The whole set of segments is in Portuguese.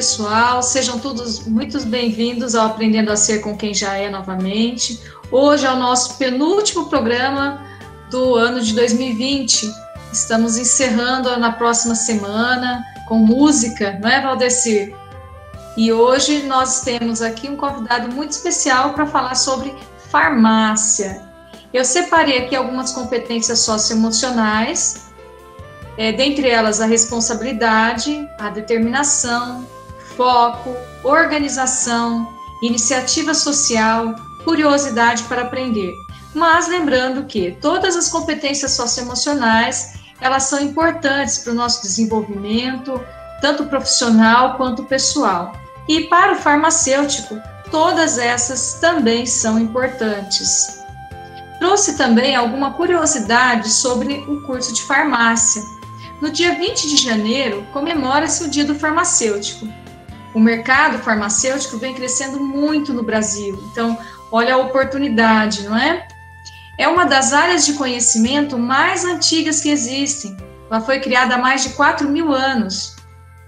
pessoal, sejam todos muito bem-vindos ao Aprendendo a Ser com Quem Já É novamente. Hoje é o nosso penúltimo programa do ano de 2020. Estamos encerrando na próxima semana com música, não é, Valdecir? E hoje nós temos aqui um convidado muito especial para falar sobre farmácia. Eu separei aqui algumas competências socioemocionais, dentre elas a responsabilidade, a determinação, foco, organização, iniciativa social, curiosidade para aprender. Mas lembrando que todas as competências socioemocionais, elas são importantes para o nosso desenvolvimento, tanto profissional quanto pessoal. E para o farmacêutico, todas essas também são importantes. Trouxe também alguma curiosidade sobre o curso de farmácia. No dia 20 de janeiro, comemora-se o Dia do Farmacêutico. O mercado farmacêutico vem crescendo muito no Brasil, então, olha a oportunidade, não é? É uma das áreas de conhecimento mais antigas que existem. Ela foi criada há mais de 4.000 anos.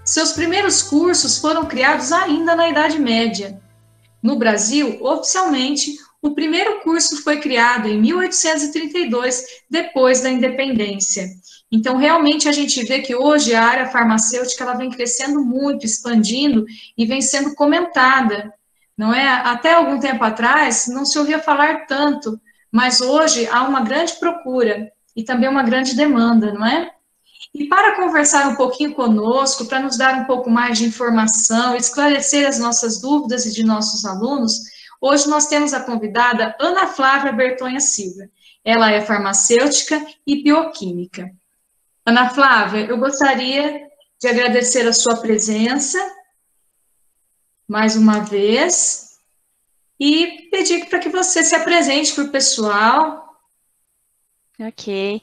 Seus primeiros cursos foram criados ainda na Idade Média. No Brasil, oficialmente, o primeiro curso foi criado em 1832, depois da independência. Então, realmente, a gente vê que hoje a área farmacêutica ela vem crescendo muito, expandindo e vem sendo comentada, não é? Até algum tempo atrás, não se ouvia falar tanto, mas hoje há uma grande procura e também uma grande demanda, não é? E para conversar um pouquinho conosco, para nos dar um pouco mais de informação, esclarecer as nossas dúvidas e de nossos alunos, hoje nós temos a convidada Ana Flávia Bertonha Silva. Ela é farmacêutica e bioquímica. Ana Flávia, eu gostaria de agradecer a sua presença, mais uma vez, e pedir para que você se apresente para o pessoal. Ok.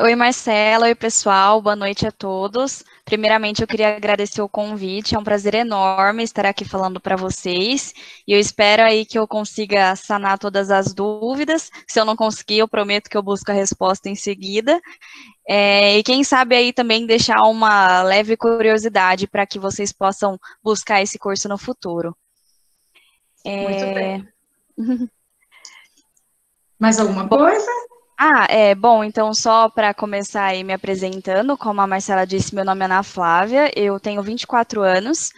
Oi, Marcela. Oi, pessoal. Boa noite a todos. Primeiramente, eu queria agradecer o convite. É um prazer enorme estar aqui falando para vocês. E eu espero aí que eu consiga sanar todas as dúvidas. Se eu não conseguir, eu prometo que eu busco a resposta em seguida. E quem sabe aí também deixar uma leve curiosidade para que vocês possam buscar esse curso no futuro. Muito bem. Mais alguma coisa? Bom, então só para começar aí me apresentando, como a Marcela disse, meu nome é Ana Flávia, eu tenho 24 anos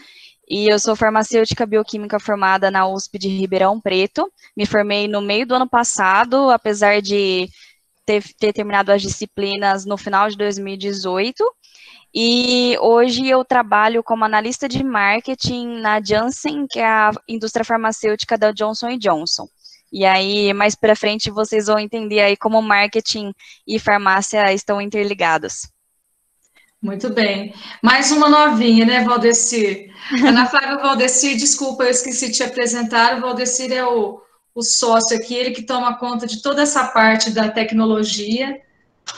e eu sou farmacêutica bioquímica formada na USP de Ribeirão Preto. Me formei no meio do ano passado, apesar de ter terminado as disciplinas no final de 2018. E hoje eu trabalho como analista de marketing na Janssen, que é a indústria farmacêutica da Johnson & Johnson. E aí, mais para frente, vocês vão entender aí como marketing e farmácia estão interligados. Muito bem. Mais uma novinha, né, Valdecir? Ana Flávia Valdecir, desculpa, eu esqueci de te apresentar. O Valdecir é o sócio aqui, ele que toma conta de toda essa parte da tecnologia,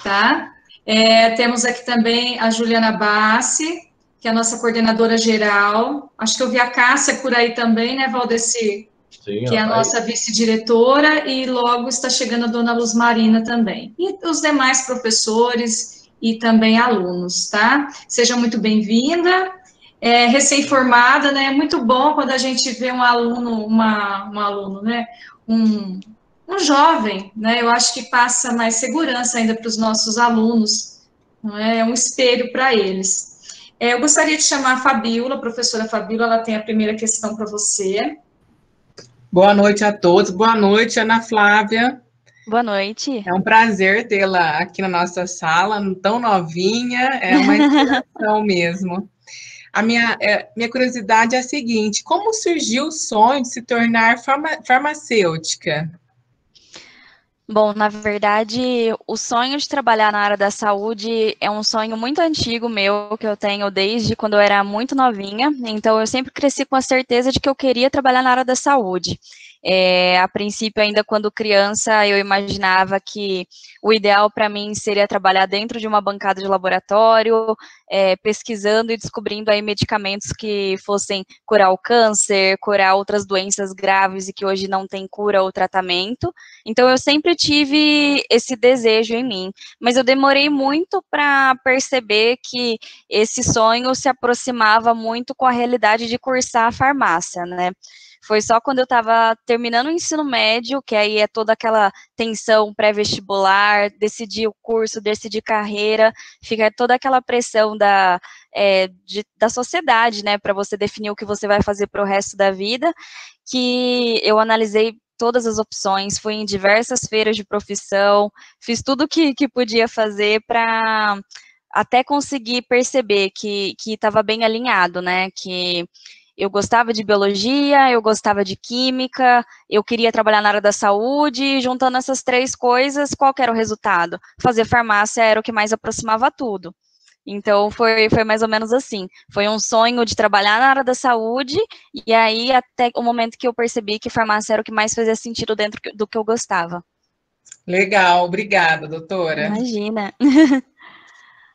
tá? Temos aqui também a Juliana Bassi, que é a nossa coordenadora geral. Acho que eu vi a Cássia por aí também, né, Valdecir? Sim, que é a nossa vice-diretora, e logo está chegando a dona Luz Marina também. E os demais professores e também alunos, tá? Seja muito bem-vinda. Recém-formada, né? É muito bom quando a gente vê um aluno, um aluno, né? Um jovem, né? Eu acho que passa mais segurança ainda para os nossos alunos, não é? É um espelho para eles. Eu gostaria de chamar a Fabíola, a professora Fabíola, ela tem a primeira questão para você. Boa noite a todos. Boa noite, Ana Flávia. Boa noite. É um prazer tê-la aqui na nossa sala, tão novinha, é uma inspiração mesmo. A minha curiosidade é a seguinte: como surgiu o sonho de se tornar farmacêutica? Bom, na verdade, o sonho de trabalhar na área da saúde é um sonho muito antigo meu, que eu tenho desde quando eu era muito novinha. Então, eu sempre cresci com a certeza de que eu queria trabalhar na área da saúde. A princípio, ainda quando criança, eu imaginava que o ideal para mim seria trabalhar dentro de uma bancada de laboratório, pesquisando e descobrindo aí medicamentos que fossem curar o câncer, curar outras doenças graves e que hoje não tem cura ou tratamento. Então, eu sempre tive esse desejo em mim, mas eu demorei muito para perceber que esse sonho se aproximava muito com a realidade de cursar a farmácia, né? Foi só quando eu estava terminando o ensino médio, que aí é toda aquela tensão pré-vestibular, decidir o curso, decidir carreira, fica toda aquela pressão da sociedade, né, para você definir o que você vai fazer para o resto da vida, que eu analisei todas as opções, fui em diversas feiras de profissão, fiz tudo que podia fazer para até conseguir perceber que estava bem alinhado, né, que eu gostava de biologia, eu gostava de química, eu queria trabalhar na área da saúde, e juntando essas três coisas, qual que era o resultado? Fazer farmácia era o que mais aproximava tudo. Então, foi mais ou menos assim. Foi um sonho de trabalhar na área da saúde, e aí até o momento que eu percebi que farmácia era o que mais fazia sentido dentro do que eu gostava. Legal, obrigada, doutora. Imagina.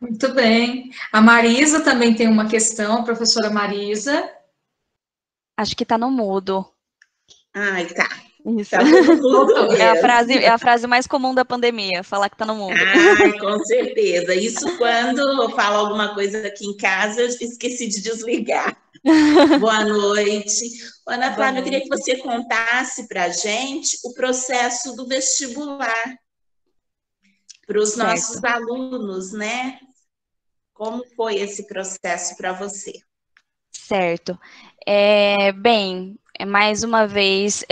Muito bem. A Marisa também tem uma questão, a professora Marisa. Acho que tá no mudo. Ai, tá. Isso. Tá no mudo mesmo. É a frase mais comum da pandemia, falar que tá no mudo. Ai, com certeza. Isso quando eu falo alguma coisa aqui em casa, eu esqueci de desligar. Boa noite. Ana Flávia, eu queria que você contasse para a gente o processo do vestibular para os nossos alunos, né? Como foi esse processo para você? Certo. Bem, mais uma vez,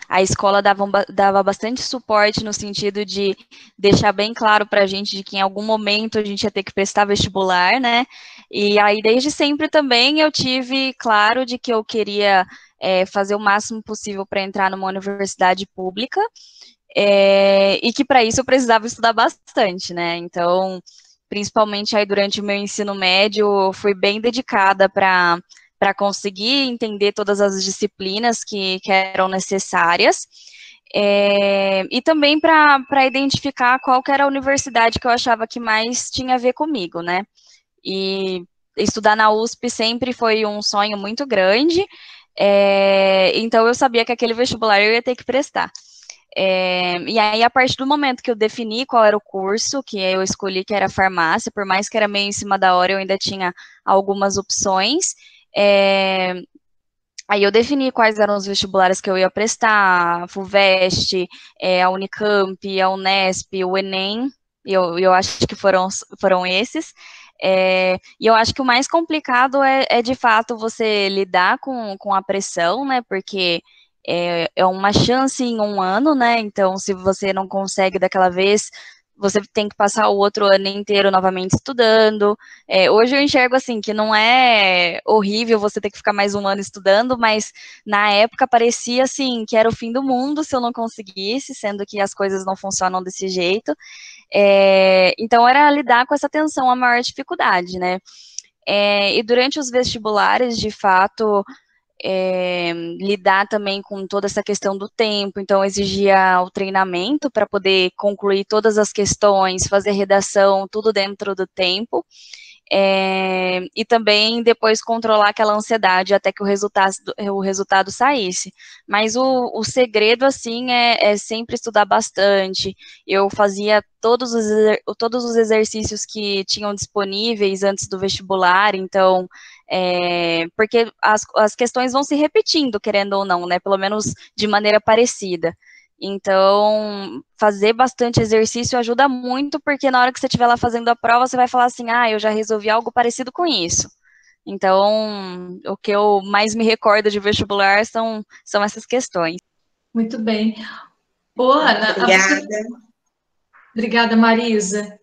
a escola dava bastante suporte no sentido de deixar bem claro para a gente de que em algum momento a gente ia ter que prestar vestibular, né? E aí, desde sempre também, eu tive claro de que eu queria fazer o máximo possível para entrar numa universidade pública, e que para isso eu precisava estudar bastante, né? Então, principalmente aí durante o meu ensino médio, eu fui bem dedicada para conseguir entender todas as disciplinas que eram necessárias, e também para identificar qual que era a universidade que eu achava que mais tinha a ver comigo, né? E estudar na USP sempre foi um sonho muito grande, então eu sabia que aquele vestibular eu ia ter que prestar. E aí, a partir do momento que eu defini qual era o curso, que eu escolhi que era farmácia, por mais que era meio em cima da hora, eu ainda tinha algumas opções. Aí eu defini quais eram os vestibulares que eu ia prestar, a FUVEST, a Unicamp, a Unesp, o Enem, eu acho que foram esses. E eu acho que o mais complicado é de fato você lidar com a pressão, né, porque é uma chance em um ano, né, então se você não consegue daquela vez, você tem que passar o outro ano inteiro novamente estudando. Hoje eu enxergo assim, que não é horrível você ter que ficar mais um ano estudando, mas na época parecia assim, que era o fim do mundo se eu não conseguisse, sendo que as coisas não funcionam desse jeito. Então era lidar com essa tensão a maior dificuldade, né? E durante os vestibulares, de fato, lidar também com toda essa questão do tempo, então exigia o treinamento para poder concluir todas as questões, fazer redação, tudo dentro do tempo, e também depois controlar aquela ansiedade até que o resultado saísse. Mas o segredo, assim, é sempre estudar bastante. Eu fazia todos os exercícios que tinham disponíveis antes do vestibular, então, porque as questões vão se repetindo, querendo ou não, né, pelo menos de maneira parecida. Então, fazer bastante exercício ajuda muito, porque na hora que você estiver lá fazendo a prova, você vai falar assim, eu já resolvi algo parecido com isso. Então, o que eu mais me recordo de vestibular são essas questões. Muito bem. Ana, obrigada. Obrigada, Marisa.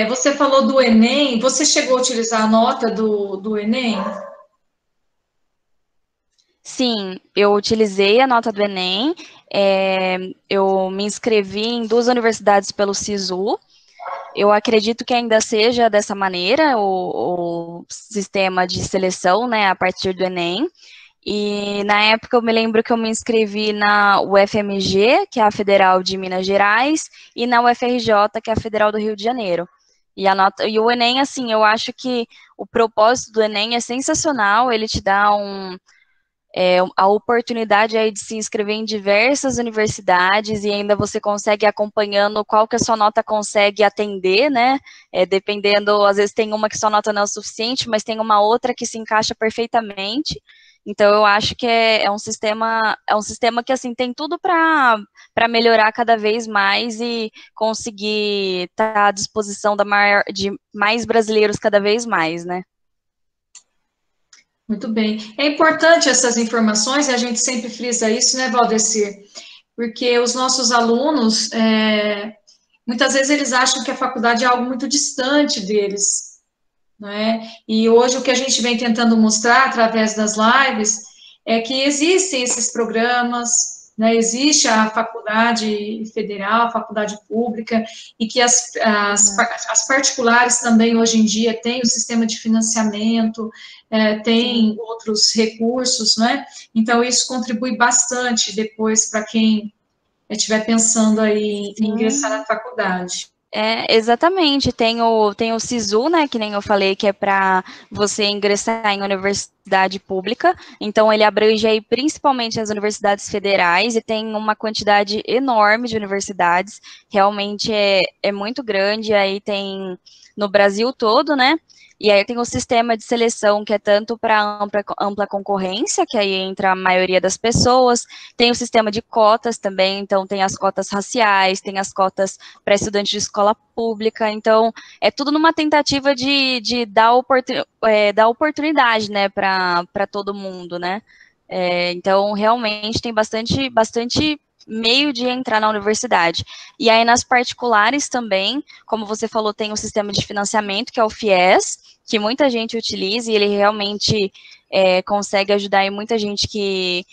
Você falou do Enem, você chegou a utilizar a nota do Enem? Sim, eu utilizei a nota do Enem, eu me inscrevi em 2 universidades pelo SISU. Eu acredito que ainda seja dessa maneira o sistema de seleção, né, a partir do Enem. E na época eu me lembro que eu me inscrevi na UFMG, que é a Federal de Minas Gerais, e na UFRJ, que é a Federal do Rio de Janeiro. E o Enem, assim, eu acho que o propósito do Enem é sensacional, ele te dá a oportunidade aí de se inscrever em diversas universidades e ainda você consegue ir acompanhando qual que a sua nota consegue atender, né? Dependendo, às vezes tem uma que sua nota não é o suficiente, mas tem uma outra que se encaixa perfeitamente. Então eu acho que é um sistema que assim tem tudo para melhorar cada vez mais e conseguir estar à disposição de mais brasileiros cada vez mais, né? Muito bem. É importante essas informações, e a gente sempre frisa isso, né, Valdecir? Porque os nossos alunos, muitas vezes eles acham que a faculdade é algo muito distante deles, não é? E hoje o que a gente vem tentando mostrar através das lives é que existem esses programas, né? Existe a faculdade federal, a faculdade pública, e que as particulares também hoje em dia têm o sistema de financiamento, tem outros recursos, né? Então isso contribui bastante depois para quem estiver pensando aí em ingressar na faculdade. Exatamente, tem o SISU, né, que nem eu falei, que é para você ingressar em universidade pública, então ele abrange aí principalmente as universidades federais e tem uma quantidade enorme de universidades, realmente é muito grande, aí tem no Brasil todo, né, e aí tem o sistema de seleção, que é tanto para ampla concorrência, que aí entra a maioria das pessoas, tem o sistema de cotas também, então tem as cotas raciais, tem as cotas para estudantes de escola pública, então é tudo numa tentativa de dar oportunidade, né, para todo mundo, né, então realmente tem bastante meio de entrar na universidade. E aí nas particulares também, como você falou, tem o sistema de financiamento, que é o FIES, que muita gente utiliza e ele realmente consegue ajudar aí muita gente que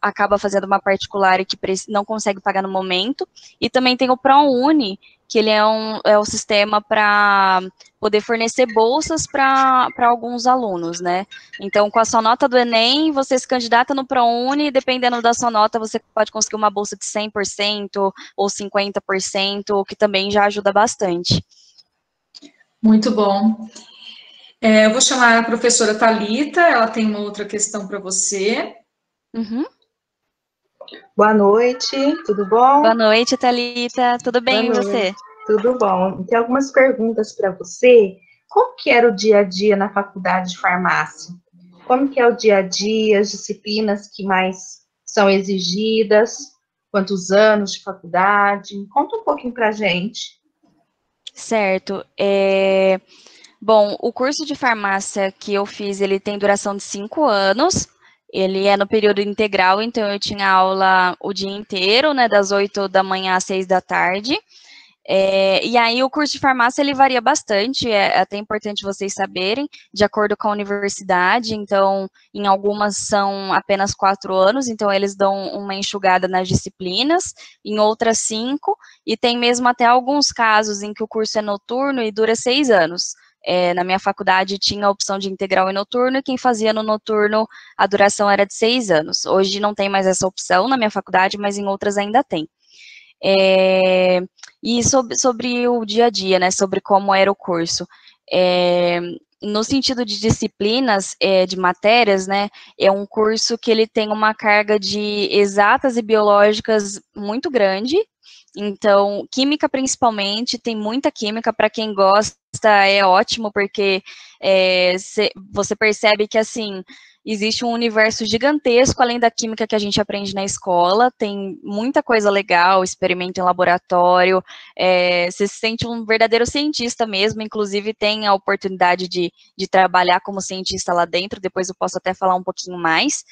acaba fazendo uma particular e que não consegue pagar no momento. E também tem o ProUni, que ele é um sistema para poder fornecer bolsas para alguns alunos, né? Então, com a sua nota do Enem, você se candidata no ProUni, e dependendo da sua nota, você pode conseguir uma bolsa de 100% ou 50%, o que também já ajuda bastante. Muito bom. Eu vou chamar a professora Thalita, ela tem uma outra questão para você. Uhum. Boa noite, tudo bom? Boa noite, Thalita, tudo bem e você? Tudo bom. Tem algumas perguntas para você. Como que era o dia a dia na faculdade de farmácia? Como que é o dia a dia, as disciplinas que mais são exigidas? Quantos anos de faculdade? Conta um pouquinho para a gente. Certo. Bom, o curso de farmácia que eu fiz, ele tem duração de 5 anos. Ele é no período integral, então eu tinha aula o dia inteiro, né, das 8 da manhã às 6 da tarde. E aí o curso de farmácia, ele varia bastante, é até importante vocês saberem, de acordo com a universidade, então, em algumas são apenas 4 anos, então eles dão uma enxugada nas disciplinas, em outras 5, e tem mesmo até alguns casos em que o curso é noturno e dura 6 anos. Na minha faculdade tinha a opção de integral e noturno, e quem fazia no noturno, a duração era de 6 anos. Hoje não tem mais essa opção na minha faculdade, mas em outras ainda tem. E sobre o dia a dia, né, sobre como era o curso. No sentido de disciplinas, de matérias, né, é um curso que ele tem uma carga de exatas e biológicas muito grande. Então, química principalmente, tem muita química, para quem gosta é ótimo, porque você percebe que, assim, existe um universo gigantesco além da química que a gente aprende na escola, tem muita coisa legal, experimento em laboratório, você se sente um verdadeiro cientista mesmo, inclusive tem a oportunidade de trabalhar como cientista lá dentro, depois eu posso até falar um pouquinho mais.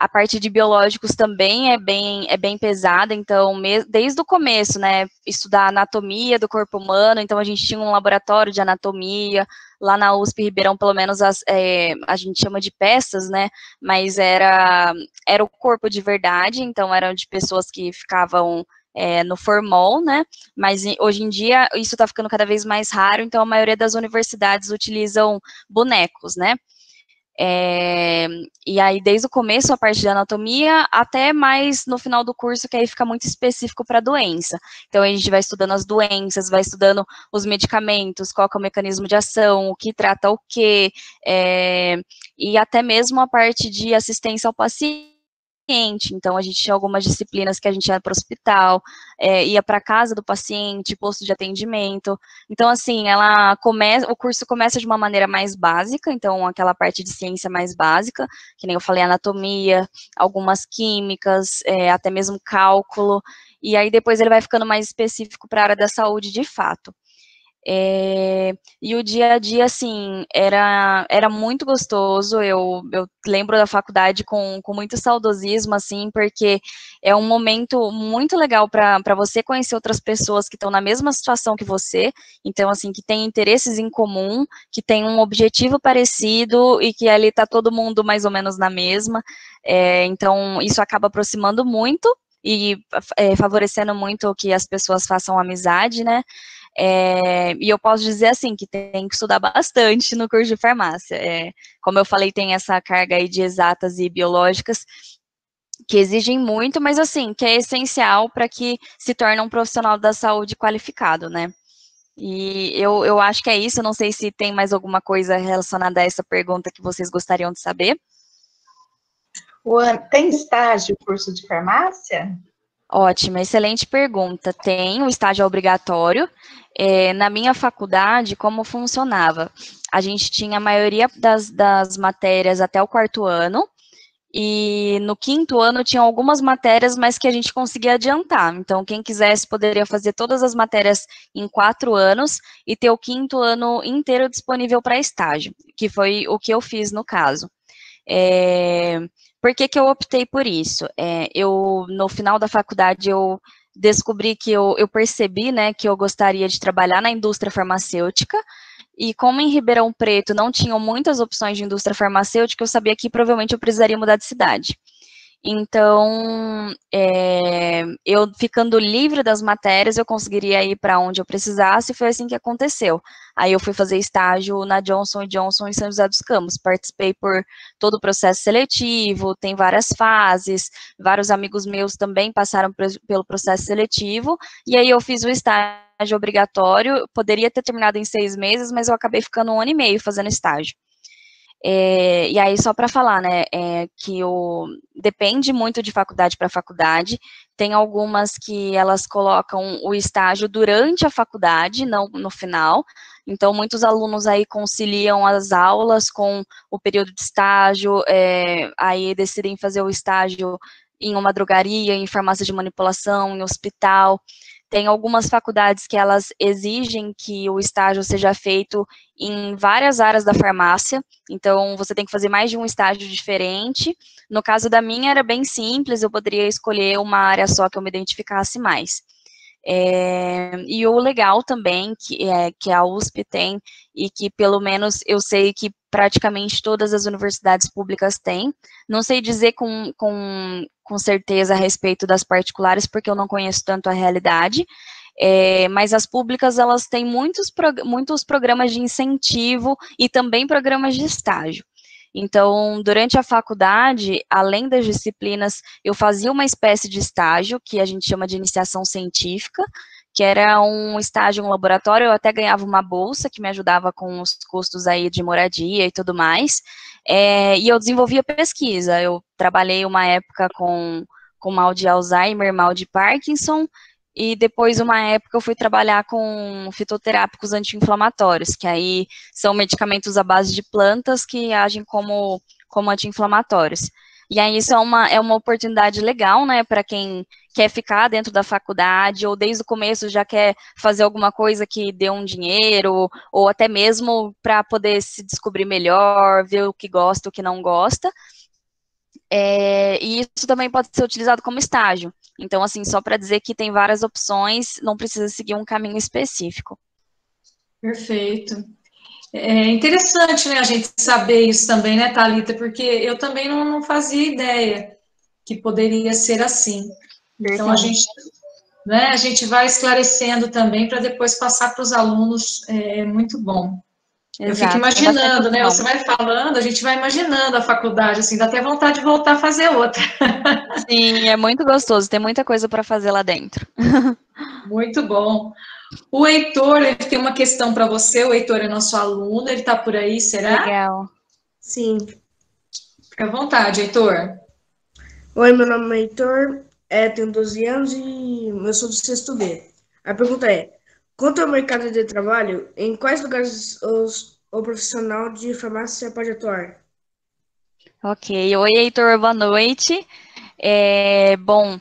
A parte de biológicos também é bem pesada, então, desde o começo, né, estudar anatomia do corpo humano, então a gente tinha um laboratório de anatomia, lá na USP Ribeirão, pelo menos, a gente chama de peças, né, mas era o corpo de verdade, então eram de pessoas que ficavam no formol, né, mas hoje em dia isso está ficando cada vez mais raro, então a maioria das universidades utilizam bonecos, né. E aí, desde o começo, a parte de anatomia, até mais no final do curso, que aí fica muito específico para a doença. Então, a gente vai estudando as doenças, vai estudando os medicamentos, qual que é o mecanismo de ação, o que trata o quê, e até mesmo a parte de assistência ao paciente. Então, a gente tinha algumas disciplinas que a gente ia para o hospital, ia para a casa do paciente, posto de atendimento. Então, assim, o curso começa de uma maneira mais básica, então, aquela parte de ciência mais básica, que nem eu falei, anatomia, algumas químicas, até mesmo cálculo, e aí depois ele vai ficando mais específico para a área da saúde de fato. E o dia a dia, assim, era muito gostoso. Eu lembro da faculdade com muito saudosismo, assim, porque é um momento muito legal para você conhecer outras pessoas que estão na mesma situação que você, então, assim, que tem interesses em comum, que tem um objetivo parecido e que ali está todo mundo mais ou menos na mesma. Então, isso acaba aproximando muito e favorecendo muito que as pessoas façam amizade, né? E eu posso dizer assim, que tem que estudar bastante no curso de farmácia. Como eu falei, tem essa carga aí de exatas e biológicas, que exigem muito, mas assim, que é essencial para que se torne um profissional da saúde qualificado, né? E eu acho que é isso, não sei se tem mais alguma coisa relacionada a essa pergunta que vocês gostariam de saber. Tem estágio curso de farmácia? Ótima, excelente pergunta. Tem, o estágio é obrigatório. Na minha faculdade, como funcionava? A gente tinha a maioria das matérias até o 4º ano, e no 5º ano tinham algumas matérias, mas que a gente conseguia adiantar. Então, quem quisesse poderia fazer todas as matérias em 4 anos e ter o 5º ano inteiro disponível para estágio, que foi o que eu fiz no caso. Por que eu optei por isso? No final da faculdade, eu descobri que eu percebi, né, que eu gostaria de trabalhar na indústria farmacêutica, e como em Ribeirão Preto não tinham muitas opções de indústria farmacêutica, eu sabia que provavelmente eu precisaria mudar de cidade. Então, eu ficando livre das matérias, eu conseguiria ir para onde eu precisasse, e foi assim que aconteceu. Aí eu fui fazer estágio na Johnson & Johnson em São José dos Campos, participei por todo o processo seletivo, tem várias fases, vários amigos meus também passaram pelo processo seletivo, e aí eu fiz o estágio obrigatório, poderia ter terminado em 6 meses, mas eu acabei ficando 1 ano e meio fazendo estágio. E aí, só para falar, né, que depende muito de faculdade para faculdade, tem algumas que elas colocam o estágio durante a faculdade, não no final, então muitos alunos aí conciliam as aulas com o período de estágio, aí decidem fazer o estágio em uma drogaria, em farmácia de manipulação, em hospital. Tem algumas faculdades que elas exigem que o estágio seja feito em várias áreas da farmácia, então você tem que fazer mais de um estágio diferente. No caso da minha era bem simples, eu poderia escolher uma área só que eu me identificasse mais. E o legal também, que a USP tem, e que pelo menos eu sei que praticamente todas as universidades públicas têm, não sei dizer com certeza a respeito das particulares, porque eu não conheço tanto a realidade, mas as públicas, elas têm muitos programas de incentivo e também programas de estágio. Então, durante a faculdade, além das disciplinas, eu fazia uma espécie de estágio, que a gente chama de iniciação científica, que era um estágio em um laboratório, eu até ganhava uma bolsa que me ajudava com os custos aí de moradia e tudo mais, e eu desenvolvia pesquisa. Eu trabalhei uma época com mal de Alzheimer, mal de Parkinson, e depois, uma época, eu fui trabalhar com fitoterápicos anti-inflamatórios, que aí são medicamentos à base de plantas que agem como anti-inflamatórios. E aí isso é uma oportunidade legal, né, para quem quer ficar dentro da faculdade, ou desde o começo já quer fazer alguma coisa que dê um dinheiro, ou até mesmo para poder se descobrir melhor, ver o que gosta, o que não gosta. E isso também pode ser utilizado como estágio. Então, assim, só para dizer que tem várias opções, não precisa seguir um caminho específico. Perfeito. É interessante, né, a gente saber isso também, né, Thalita? Porque eu também não fazia ideia que poderia ser assim. Então, a gente vai esclarecendo também para depois passar para os alunos, muito bom. Eu fico Exato, tem bastante imaginando, né? Você opção. vai falando, a gente vai imaginando a faculdade, assim, dá até vontade de voltar a fazer outra. Sim, é muito gostoso, tem muita coisa para fazer lá dentro. Muito bom. O Heitor, ele tem uma questão para você. O Heitor é nosso aluno, ele está por aí, será? Legal. Sim. Fica à vontade, Heitor. Oi, meu nome é Heitor, tenho 12 anos e eu sou do sexto B. A pergunta é, quanto ao mercado de trabalho, em quais lugares o profissional de farmácia pode atuar? Ok. Oi, Heitor, boa noite. Bom,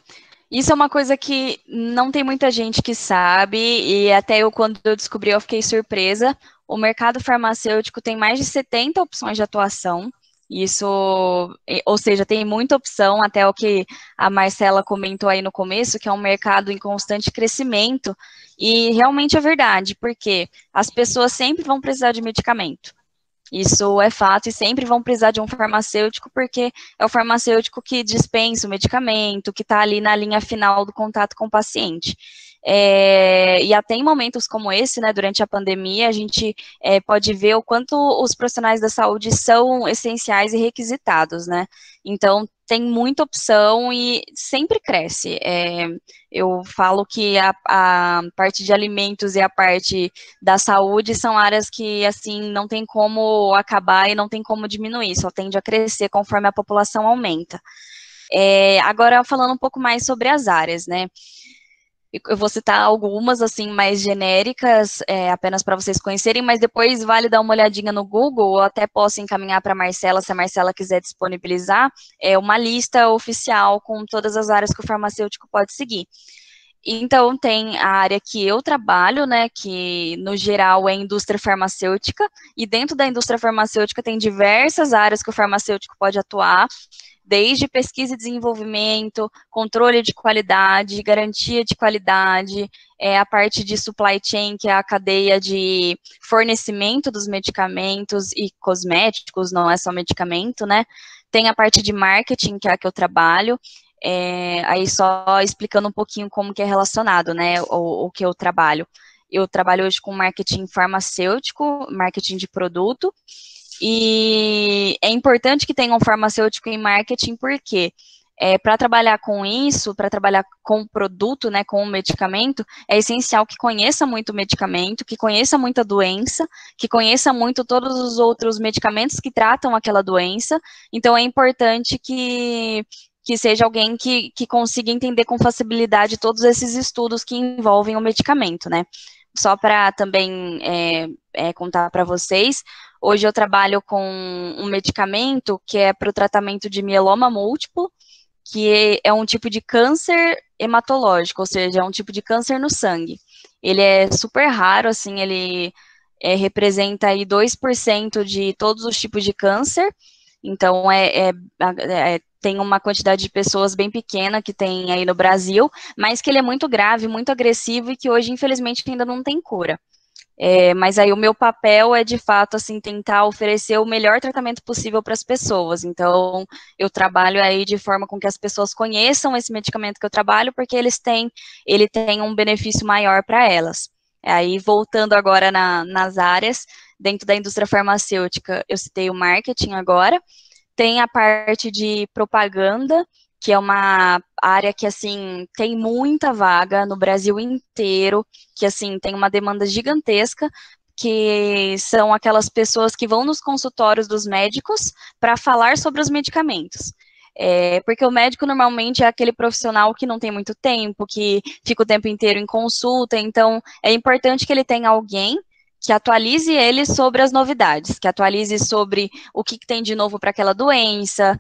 isso é uma coisa que não tem muita gente que sabe, e até eu, quando eu descobri, eu fiquei surpresa. O mercado farmacêutico tem mais de 70 opções de atuação. Isso, ou seja, tem muita opção, até o que a Marcela comentou aí no começo, que é um mercado em constante crescimento, e realmente é verdade, porque as pessoas sempre vão precisar de medicamento. Isso é fato, e sempre vão precisar de um farmacêutico, porque é o farmacêutico que dispensa o medicamento, que está ali na linha final do contato com o paciente. E até em momentos como esse, né, durante a pandemia, a gente pode ver o quanto os profissionais da saúde são essenciais e requisitados, né? Então, tem muita opção e sempre cresce. Eu falo que a parte de alimentos e a parte da saúde são áreas que, assim, não tem como acabar e não tem como diminuir, só tende a crescer conforme a população aumenta. Agora, falando um pouco mais sobre as áreas, né? Eu vou citar algumas, assim, mais genéricas, apenas para vocês conhecerem, mas depois vale dar uma olhadinha no Google, ou até posso encaminhar para a Marcela, se a Marcela quiser disponibilizar, uma lista oficial com todas as áreas que o farmacêutico pode seguir. Então, tem a área que eu trabalho, né, que no geral é indústria farmacêutica, e dentro da indústria farmacêutica tem diversas áreas que o farmacêutico pode atuar, desde pesquisa e desenvolvimento, controle de qualidade, garantia de qualidade, a parte de supply chain, que é a cadeia de fornecimento dos medicamentos e cosméticos, não é só medicamento, né? Tem a parte de marketing, que é a que eu trabalho, aí só explicando um pouquinho como que é relacionado, né, o que eu trabalho. Eu trabalho hoje com marketing farmacêutico, marketing de produto, e é importante que tenha um farmacêutico em marketing, porque para trabalhar com isso, para trabalhar com o produto, né, com o medicamento, é essencial que conheça muito o medicamento, que conheça muito a doença, que conheça muito todos os outros medicamentos que tratam aquela doença. Então, é importante que seja alguém que consiga entender com facilidade todos esses estudos que envolvem o medicamento, né? Só para também contar para vocês, hoje eu trabalho com um medicamento que é para o tratamento de mieloma múltiplo, que é um tipo de câncer hematológico, ou seja, é um tipo de câncer no sangue. Ele é super raro, assim, ele representa aí 2% de todos os tipos de câncer, então tem uma quantidade de pessoas bem pequena que tem aí no Brasil, mas que ele é muito grave, muito agressivo e que hoje, infelizmente, ainda não tem cura. Mas aí o meu papel é, de fato, assim, tentar oferecer o melhor tratamento possível para as pessoas. Então, eu trabalho aí de forma com que as pessoas conheçam esse medicamento que eu trabalho, porque ele tem um benefício maior para elas. Aí, voltando agora nas áreas, dentro da indústria farmacêutica, eu citei o marketing agora, tem a parte de propaganda, que é uma área que, assim, tem muita vaga no Brasil inteiro, que, assim, tem uma demanda gigantesca, que são aquelas pessoas que vão nos consultórios dos médicos para falar sobre os medicamentos. Porque o médico normalmente é aquele profissional que não tem muito tempo, que fica o tempo inteiro em consulta, então é importante que ele tenha alguém que atualize ele sobre as novidades, que atualize sobre o que tem de novo para aquela doença,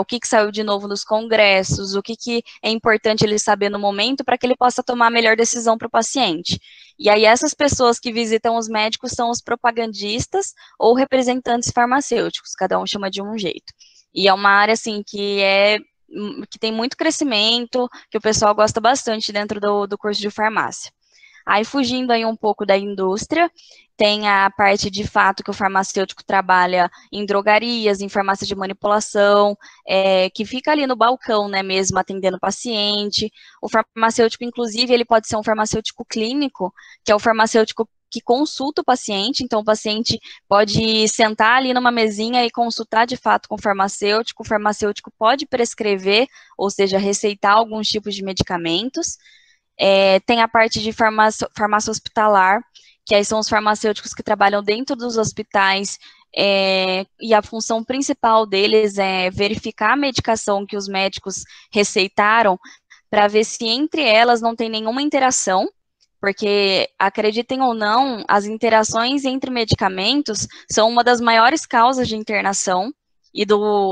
o que saiu de novo nos congressos, o que é importante ele saber no momento para que ele possa tomar a melhor decisão para o paciente. E aí essas pessoas que visitam os médicos são os propagandistas ou representantes farmacêuticos, cada um chama de um jeito. E é uma área, assim, que tem muito crescimento, que o pessoal gosta bastante dentro do curso de farmácia. Aí, fugindo aí um pouco da indústria, tem a parte de fato que o farmacêutico trabalha em drogarias, em farmácia de manipulação, que fica ali no balcão, né, mesmo atendendo o paciente. O farmacêutico, inclusive, ele pode ser um farmacêutico clínico, que é o farmacêutico que consulta o paciente, então o paciente pode sentar ali numa mesinha e consultar de fato com o farmacêutico pode prescrever, ou seja, receitar alguns tipos de medicamentos. Tem a parte de farmácia hospitalar, que aí são os farmacêuticos que trabalham dentro dos hospitais, e a função principal deles é verificar a medicação que os médicos receitaram, para ver se entre elas não tem nenhuma interação, porque, acreditem ou não, as interações entre medicamentos são uma das maiores causas de internação e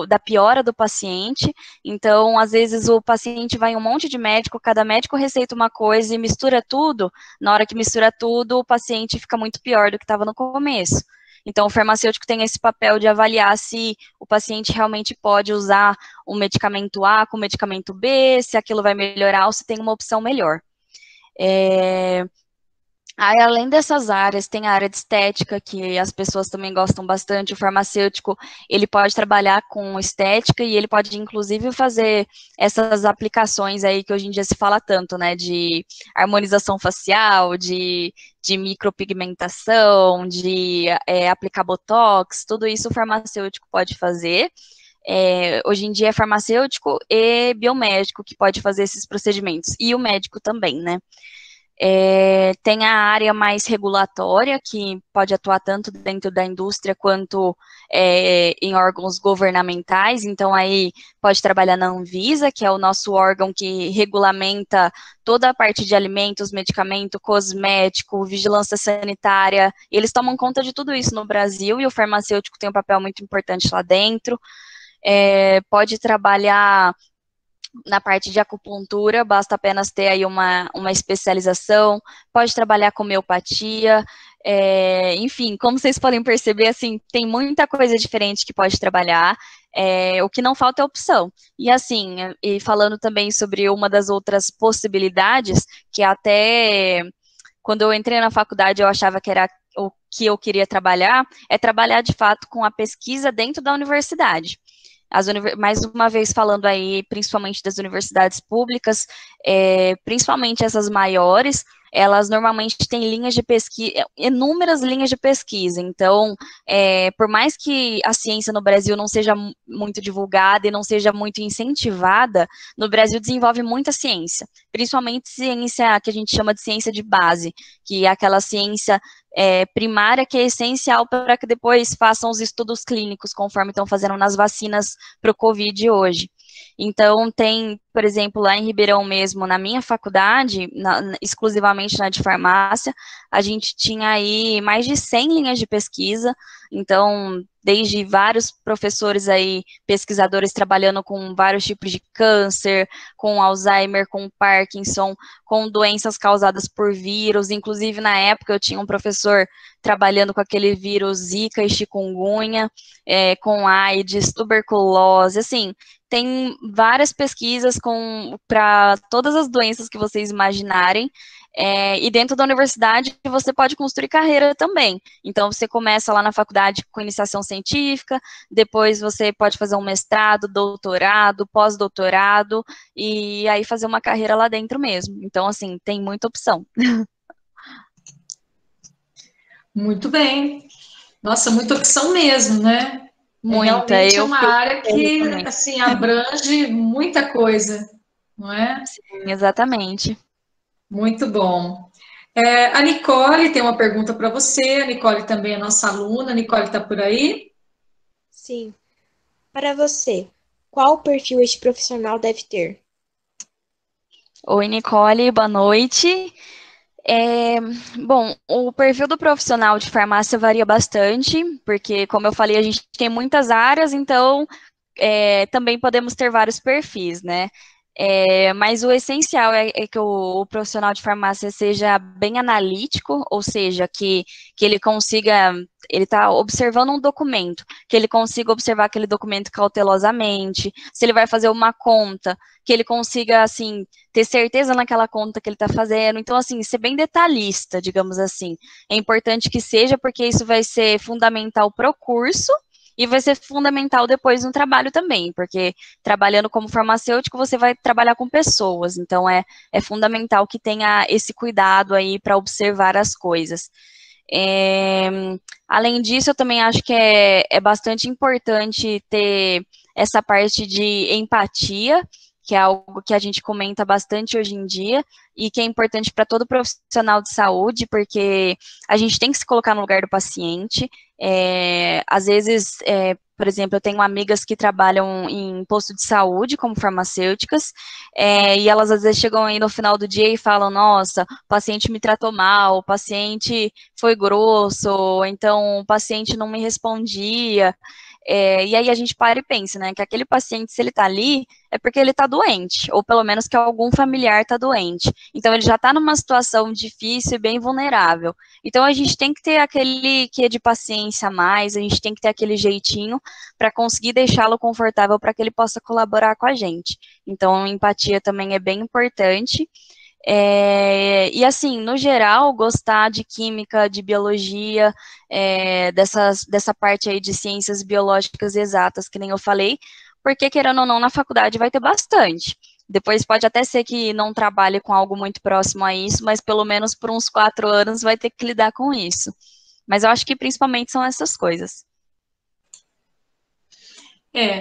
da piora do paciente. Então, às vezes, o paciente vai em um monte de médico, cada médico receita uma coisa e mistura tudo. Na hora que mistura tudo, o paciente fica muito pior do que estava no começo. Então, o farmacêutico tem esse papel de avaliar se o paciente realmente pode usar o medicamento A com o medicamento B, se aquilo vai melhorar ou se tem uma opção melhor. Aí, além dessas áreas, tem a área de estética, que as pessoas também gostam bastante. O farmacêutico, ele pode trabalhar com estética e ele pode, inclusive, fazer essas aplicações aí que hoje em dia se fala tanto, né, de harmonização facial, de micropigmentação, de aplicar botox, tudo isso o farmacêutico pode fazer. Hoje em dia é farmacêutico e biomédico que pode fazer esses procedimentos, e o médico também, né. Tem a área mais regulatória, que pode atuar tanto dentro da indústria quanto em órgãos governamentais. Então, aí pode trabalhar na Anvisa, que é o nosso órgão que regulamenta toda a parte de alimentos, medicamento, cosmético, vigilância sanitária. Eles tomam conta de tudo isso no Brasil, e o farmacêutico tem um papel muito importante lá dentro. Pode trabalhar na parte de acupuntura, basta apenas ter aí uma especialização, pode trabalhar com homeopatia, enfim, como vocês podem perceber, assim, tem muita coisa diferente que pode trabalhar, o que não falta é opção. E assim, e falando também sobre uma das outras possibilidades, que até quando eu entrei na faculdade eu achava que era o que eu queria trabalhar, é trabalhar de fato com a pesquisa dentro da universidade. Mais uma vez falando aí, principalmente das universidades públicas, principalmente essas maiores, elas normalmente têm linhas de pesquisa, inúmeras linhas de pesquisa. Então, por mais que a ciência no Brasil não seja muito divulgada e não seja muito incentivada, no Brasil desenvolve muita ciência, principalmente ciência que a gente chama de ciência de base, que é aquela ciência primária que é essencial para que depois façam os estudos clínicos, conforme estão fazendo nas vacinas para o Covid hoje. Então, tem, por exemplo, lá em Ribeirão mesmo, na minha faculdade, exclusivamente na de farmácia, a gente tinha aí mais de 100 linhas de pesquisa. Então, desde vários professores aí, pesquisadores trabalhando com vários tipos de câncer, com Alzheimer, com Parkinson, com doenças causadas por vírus. Inclusive, na época, eu tinha um professor trabalhando com aquele vírus Zika e chikungunya, com AIDS, tuberculose, assim, tem várias pesquisas para todas as doenças que vocês imaginarem, e dentro da universidade você pode construir carreira também. Então, você começa lá na faculdade com iniciação científica, depois você pode fazer um mestrado, doutorado, pós-doutorado, e aí fazer uma carreira lá dentro mesmo. Então, assim, tem muita opção. Muito bem. Nossa, muita opção mesmo, né? Muita. Realmente é uma área que, assim, abrange muita coisa, não é? Sim, exatamente. Muito bom. A Nicole tem uma pergunta para você. A Nicole também é nossa aluna. A Nicole está por aí? Sim. Para você, qual perfil este profissional deve ter? Oi, Nicole, boa noite. Bom, o perfil do profissional de farmácia varia bastante, porque, como eu falei, a gente tem muitas áreas, então também podemos ter vários perfis, né? Mas o essencial é que o profissional de farmácia seja bem analítico, ou seja, que ele consiga, ele está observando um documento, que ele consiga observar aquele documento cautelosamente, se ele vai fazer uma conta, que ele consiga, assim, ter certeza naquela conta que ele está fazendo. Então, assim, ser bem detalhista, digamos assim. É importante que seja, porque isso vai ser fundamental para o curso, e vai ser fundamental depois no trabalho também, porque trabalhando como farmacêutico, você vai trabalhar com pessoas, então é fundamental que tenha esse cuidado aí para observar as coisas. Além disso, eu também acho que é bastante importante ter essa parte de empatia, que é algo que a gente comenta bastante hoje em dia, e que é importante para todo profissional de saúde, porque a gente tem que se colocar no lugar do paciente. Às vezes, por exemplo, eu tenho amigas que trabalham em posto de saúde, como farmacêuticas, e elas às vezes chegam aí no final do dia e falam, nossa, o paciente me tratou mal, o paciente foi grosso, ou então o paciente não me respondia. E aí a gente para e pensa, né, que aquele paciente, se ele está ali, é porque ele está doente, ou pelo menos que algum familiar está doente. Então, ele já está numa situação difícil e bem vulnerável. Então, a gente tem que ter aquele quê de paciência a mais, a gente tem que ter aquele jeitinho para conseguir deixá-lo confortável para que ele possa colaborar com a gente. Então, empatia também é bem importante. E assim, no geral, gostar de química, de biologia, dessa parte aí de ciências biológicas exatas, que nem eu falei, porque querendo ou não, na faculdade vai ter bastante. Depois pode até ser que não trabalhe com algo muito próximo a isso, mas pelo menos por uns 4 anos vai ter que lidar com isso. Mas eu acho que principalmente são essas coisas.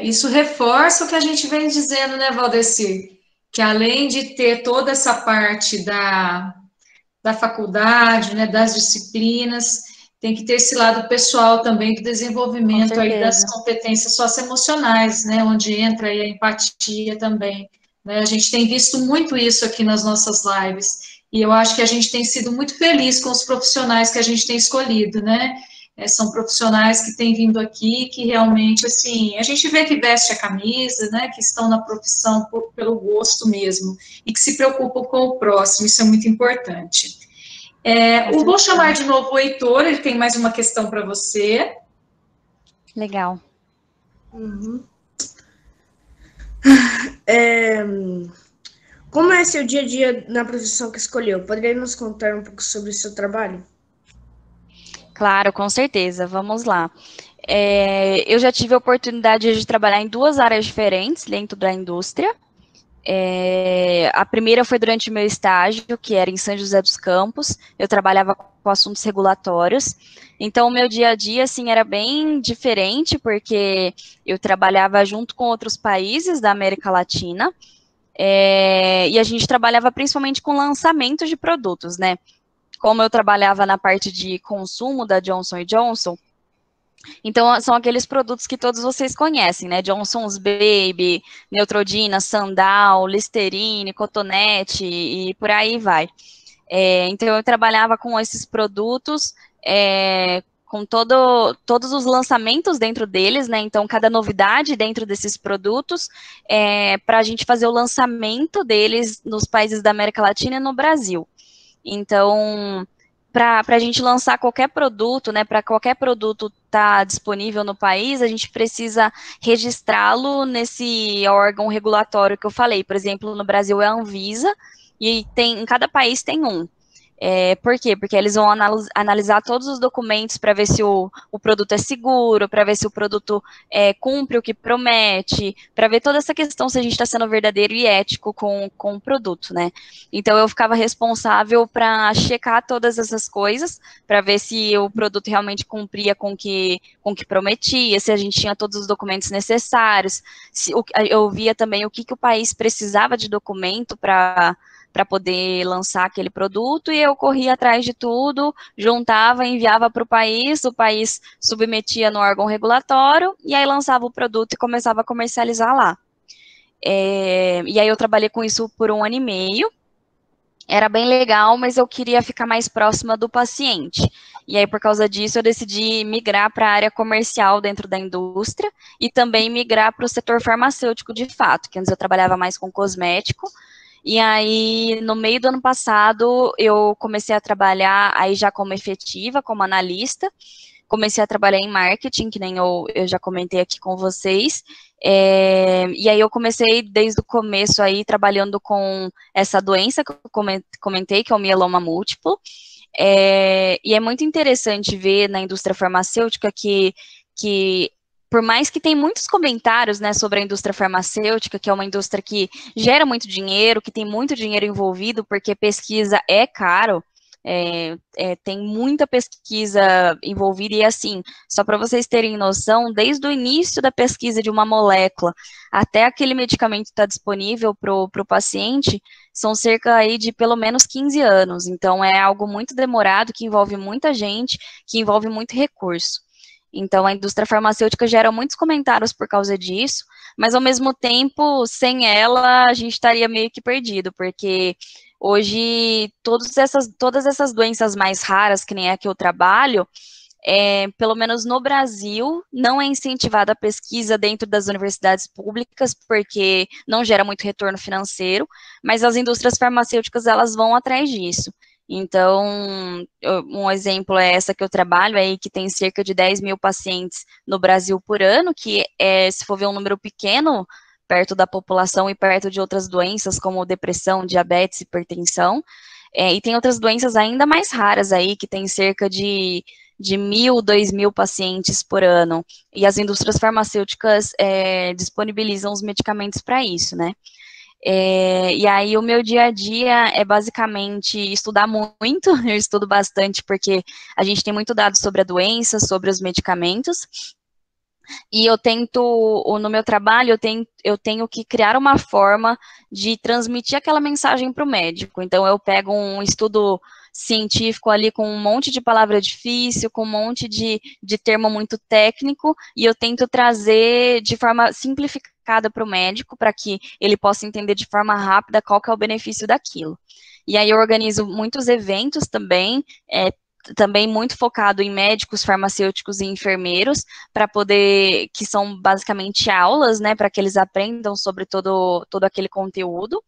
Isso reforça o que a gente vem dizendo, né, Valdeci? Que além de ter toda essa parte da faculdade, né, das disciplinas, tem que ter esse lado pessoal também do desenvolvimento aí das competências socioemocionais, né, onde entra aí a empatia também. Né? A gente tem visto muito isso aqui nas nossas lives, e eu acho que a gente tem sido muito feliz com os profissionais que a gente tem escolhido, né? São profissionais que têm vindo aqui, que realmente, assim, a gente vê que veste a camisa, né, que estão na profissão pelo gosto mesmo, e que se preocupam com o próximo, isso é muito importante. Eu vou chamar de novo o Heitor, ele tem mais uma questão para você. Legal. Uhum. Como é seu dia a dia na profissão que escolheu? Poderia nos contar um pouco sobre o seu trabalho? Claro, com certeza. Vamos lá. Eu já tive a oportunidade de trabalhar em 2 áreas diferentes dentro da indústria. A primeira foi durante o meu estágio, que era em São José dos Campos. Eu trabalhava com assuntos regulatórios. Então, o meu dia a dia, assim, era bem diferente, porque eu trabalhava junto com outros países da América Latina, e a gente trabalhava principalmente com lançamentos de produtos, né? Como eu trabalhava na parte de consumo da Johnson & Johnson, então são aqueles produtos que todos vocês conhecem, né? Johnson's Baby, Neutrogena, Sandal, Listerine, Cotonete e por aí vai. Então eu trabalhava com esses produtos, com todos os lançamentos dentro deles, né? Então cada novidade dentro desses produtos, para a gente fazer o lançamento deles nos países da América Latina e no Brasil. Então, para a gente lançar qualquer produto, né, para qualquer produto estar disponível no país, a gente precisa registrá-lo nesse órgão regulatório que eu falei. Por exemplo, no Brasil é a Anvisa, e em cada país tem um. Por quê? Porque eles vão analisar todos os documentos para ver se o produto é seguro, para ver se o produto cumpre o que promete, para ver toda essa questão se a gente está sendo verdadeiro e ético com o produto, né? Então, eu ficava responsável para checar todas essas coisas, para ver se o produto realmente cumpria com o que prometia, se a gente tinha todos os documentos necessários, eu via também o que o país precisava de documento para poder lançar aquele produto, e eu corria atrás de tudo, juntava, enviava para o país submetia no órgão regulatório, e aí lançava o produto e começava a comercializar lá. E aí eu trabalhei com isso por 1 ano e meio, era bem legal, mas eu queria ficar mais próxima do paciente. E aí, por causa disso, eu decidi migrar para a área comercial dentro da indústria, e também migrar para o setor farmacêutico de fato, que antes eu trabalhava mais com cosmético. E aí, no meio do ano passado, eu comecei a trabalhar aí já como efetiva, como analista. Comecei a trabalhar em marketing, que nem eu já comentei aqui com vocês. E aí eu comecei desde o começo aí trabalhando com essa doença que eu comentei, que é o mieloma múltiplo. E é muito interessante ver na indústria farmacêutica que por mais que tem muitos comentários, né, sobre a indústria farmacêutica, que é uma indústria que gera muito dinheiro, que tem muito dinheiro envolvido, porque pesquisa é caro, Tem muita pesquisa envolvida e, assim, só para vocês terem noção, desde o início da pesquisa de uma molécula até aquele medicamento estar disponível para o paciente, são cerca aí de pelo menos 15 anos. Então, é algo muito demorado, que envolve muita gente, que envolve muito recurso. Então, a indústria farmacêutica gera muitos comentários por causa disso, mas, ao mesmo tempo, sem ela, a gente estaria meio que perdido, porque hoje, todas essas doenças mais raras, que nem a que eu trabalho, pelo menos no Brasil, não é incentivada a pesquisa dentro das universidades públicas, porque não gera muito retorno financeiro, mas as indústrias farmacêuticas, elas vão atrás disso. Então, um exemplo é essa que eu trabalho aí, que tem cerca de 10 mil pacientes no Brasil por ano, que se for ver um número pequeno, perto da população e perto de outras doenças, como depressão, diabetes, hipertensão, e tem outras doenças ainda mais raras aí, que tem cerca de 1.000, 2.000 pacientes por ano, e as indústrias farmacêuticas disponibilizam os medicamentos para isso, né? E aí o meu dia a dia é basicamente estudar muito, eu estudo bastante porque a gente tem muito dado sobre a doença, sobre os medicamentos, e eu tento, no meu trabalho, eu tenho que criar uma forma de transmitir aquela mensagem para o médico. Então, eu pego um estudo científico ali com um monte de palavra difícil, com um monte de termo muito técnico, e eu tento trazer de forma simplificada para o médico, para que ele possa entender de forma rápida qual que é o benefício daquilo. E aí eu organizo muitos eventos também muito focado em médicos, farmacêuticos e enfermeiros, para poder, que são basicamente aulas, né, para que eles aprendam sobre todo aquele conteúdo.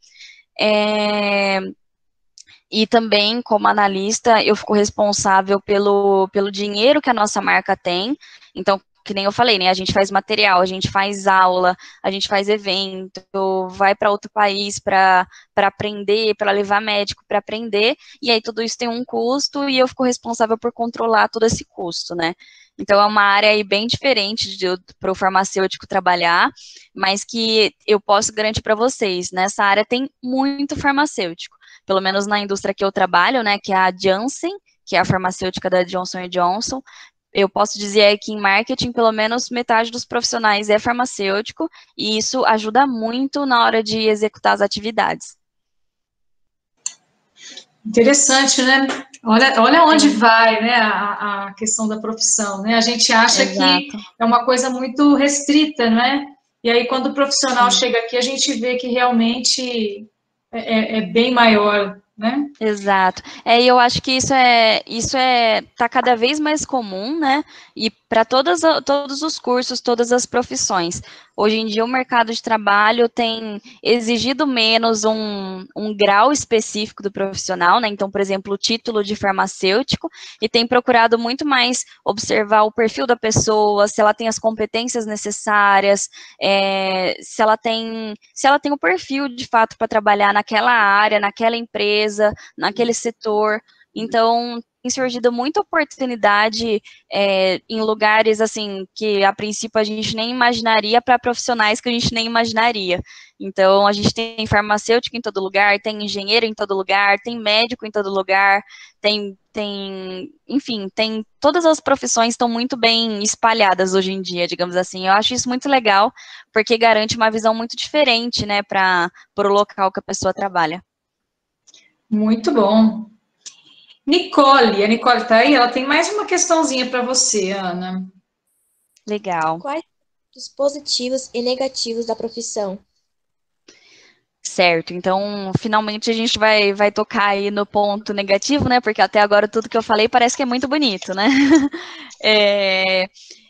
E também, como analista, eu fico responsável pelo dinheiro que a nossa marca tem. Então, que nem eu falei, né, a gente faz material, a gente faz aula, a gente faz evento, vai para outro país para aprender, para levar médico para aprender, e aí tudo isso tem um custo, e eu fico responsável por controlar todo esse custo, né. Então, é uma área aí bem diferente para o farmacêutico trabalhar, mas que eu posso garantir para vocês, nessa área tem muito farmacêutico, pelo menos na indústria que eu trabalho, né, que é a Janssen, que é a farmacêutica da Johnson & Johnson. Eu posso dizer que em marketing, pelo menos metade dos profissionais é farmacêutico, e isso ajuda muito na hora de executar as atividades. Interessante, né? Olha onde vai, né, a questão da profissão, né? A gente acha Exato. que é uma coisa muito restrita, né? E aí, quando o profissional chega aqui, a gente vê que realmente é bem maior, né? Exato. E eu acho que isso tá cada vez mais comum, né? E para todos os cursos, todas as profissões. Hoje em dia, o mercado de trabalho tem exigido menos um grau específico do profissional, né? Então, por exemplo, o título de farmacêutico, e tem procurado muito mais observar o perfil da pessoa, se ela tem as competências necessárias, se ela tem o perfil, de fato, para trabalhar naquela área, naquela empresa, naquele setor. Então, tem surgido muita oportunidade em lugares, assim, que a princípio a gente nem imaginaria, para profissionais que a gente nem imaginaria. Então, a gente tem farmacêutico em todo lugar, tem engenheiro em todo lugar, tem médico em todo lugar, enfim, todas as profissões estão muito bem espalhadas hoje em dia, digamos assim. Eu acho isso muito legal, porque garante uma visão muito diferente, né, para o local que a pessoa trabalha. Muito bom. Nicole, a Nicole está aí, ela tem mais uma questãozinha para você, Ana. Legal. Quais os positivos e negativos da profissão? Certo, então, finalmente a gente vai tocar aí no ponto negativo, né, porque até agora tudo que eu falei parece que é muito bonito, né.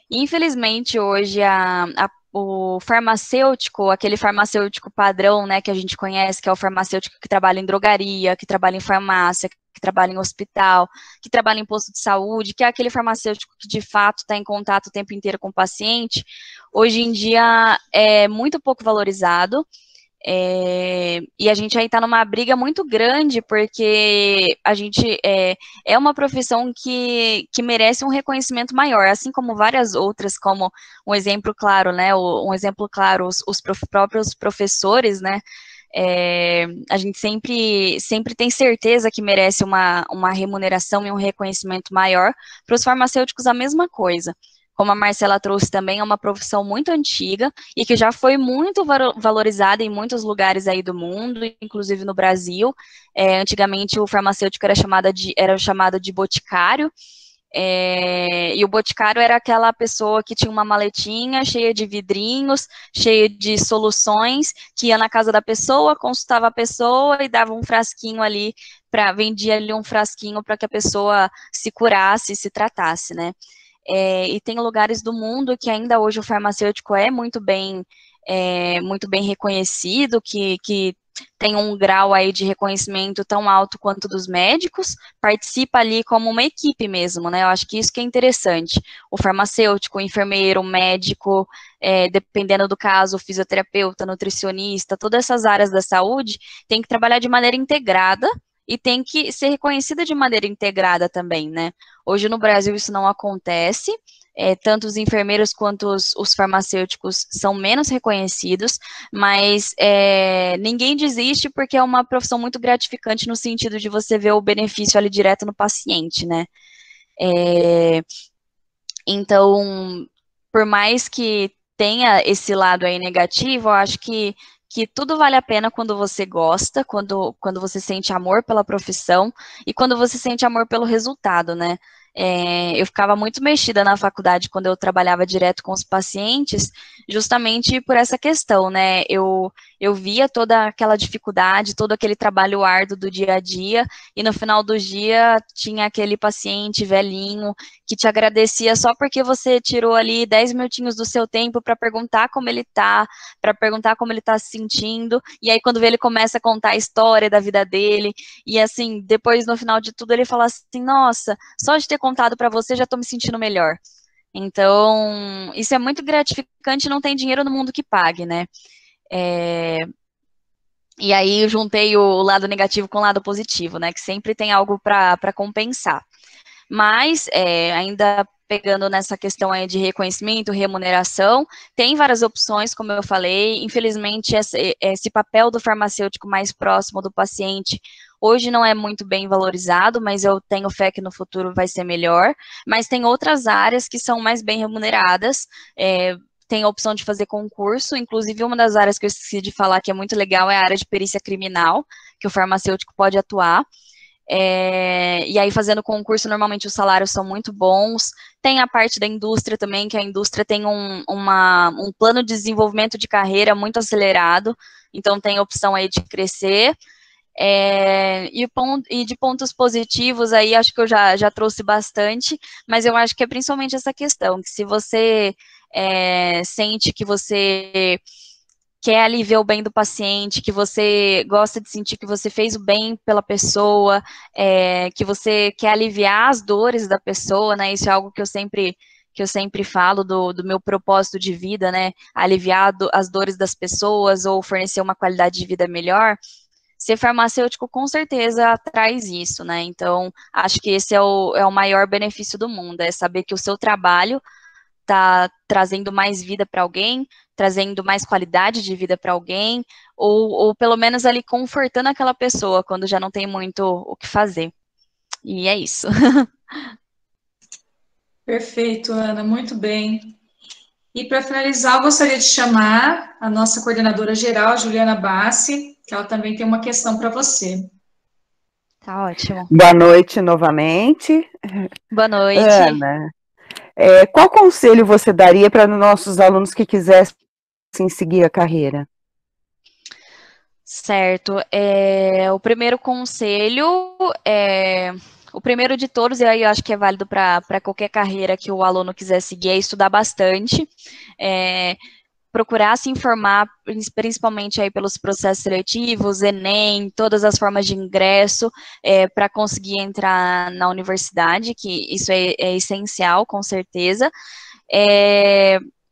Infelizmente, hoje, o farmacêutico, aquele farmacêutico padrão, né, que a gente conhece, que é o farmacêutico que trabalha em drogaria, que trabalha em farmácia, que trabalha em hospital, que trabalha em posto de saúde, que é aquele farmacêutico que, de fato, está em contato o tempo inteiro com o paciente, hoje em dia é muito pouco valorizado. E a gente aí está numa briga muito grande, porque a gente é uma profissão que merece um reconhecimento maior, assim como várias outras, como um exemplo claro, né, os próprios professores, né, A gente sempre tem certeza que merece uma remuneração e um reconhecimento maior. Para os farmacêuticos, a mesma coisa. Como a Marcela trouxe também, é uma profissão muito antiga e que já foi muito valorizada em muitos lugares aí do mundo, inclusive no Brasil. Antigamente, o farmacêutico era chamado de boticário, e o boticário era aquela pessoa que tinha uma maletinha cheia de vidrinhos, cheia de soluções, que ia na casa da pessoa, consultava a pessoa e dava um frasquinho ali, vendia ali um frasquinho para que a pessoa se curasse, se tratasse, né? E tem lugares do mundo que ainda hoje o farmacêutico é muito bem reconhecido, que tem um grau aí de reconhecimento tão alto quanto dos médicos, participa ali como uma equipe mesmo, né? Eu acho que isso que é interessante. O farmacêutico, o enfermeiro, o médico, dependendo do caso, o fisioterapeuta, nutricionista, todas essas áreas da saúde tem que trabalhar de maneira integrada e tem que ser reconhecida de maneira integrada também, né? Hoje no Brasil isso não acontece, tanto os enfermeiros quanto os farmacêuticos são menos reconhecidos, mas ninguém desiste porque é uma profissão muito gratificante no sentido de você ver o benefício ali direto no paciente, né? Então, por mais que tenha esse lado aí negativo, eu acho que tudo vale a pena quando você gosta, quando você sente amor pela profissão e quando você sente amor pelo resultado, né? Eu ficava muito mexida na faculdade quando eu trabalhava direto com os pacientes, justamente por essa questão, né? Eu via toda aquela dificuldade, todo aquele trabalho árduo do dia a dia, e no final do dia tinha aquele paciente velhinho que te agradecia só porque você tirou ali 10 minutinhos do seu tempo para perguntar como ele tá, para perguntar como ele tá se sentindo, e aí quando vê ele começa a contar a história da vida dele, e assim, depois no final de tudo ele fala assim, nossa, só de ter contado para você já tô me sentindo melhor. Então, isso é muito gratificante, não tem dinheiro no mundo que pague, né? E aí eu juntei o lado negativo com o lado positivo, né? Que sempre tem algo para compensar. Mas, ainda pegando nessa questão aí de reconhecimento, remuneração, tem várias opções, como eu falei. Infelizmente, esse papel do farmacêutico mais próximo do paciente hoje não é muito bem valorizado, mas eu tenho fé que no futuro vai ser melhor. Mas tem outras áreas que são mais bem remuneradas, tem a opção de fazer concurso, inclusive uma das áreas que eu esqueci de falar que é muito legal é a área de perícia criminal, que o farmacêutico pode atuar. E aí, fazendo concurso, normalmente os salários são muito bons. Tem a parte da indústria também, que a indústria tem um plano de desenvolvimento de carreira muito acelerado, então tem a opção aí de crescer. E de pontos positivos, aí acho que eu já trouxe bastante, mas eu acho que é principalmente essa questão, que se você sente que você quer ali ver o bem do paciente, que você gosta de sentir que você fez o bem pela pessoa, que você quer aliviar as dores da pessoa, né? Isso é algo que eu sempre falo do meu propósito de vida, né? Aliviar as dores das pessoas ou fornecer uma qualidade de vida melhor. Ser farmacêutico com certeza traz isso, né? Então, acho que esse é o maior benefício do mundo, é saber que o seu trabalho está trazendo mais vida para alguém, trazendo mais qualidade de vida para alguém, ou pelo menos ali confortando aquela pessoa quando já não tem muito o que fazer. E é isso. Perfeito, Ana, muito bem. E para finalizar, eu gostaria de chamar a nossa coordenadora geral, Juliana Bassi, que ela também tem uma questão para você. Tá ótimo. Boa noite novamente. Boa noite. Ana, qual conselho você daria para nossos alunos que quisessem seguir a carreira? Certo. O primeiro conselho o primeiro de todos, e aí eu acho que é válido para qualquer carreira que o aluno quiser seguir, é estudar bastante, procurar se informar, principalmente aí pelos processos seletivos, Enem, todas as formas de ingresso, para conseguir entrar na universidade, que isso é essencial, com certeza.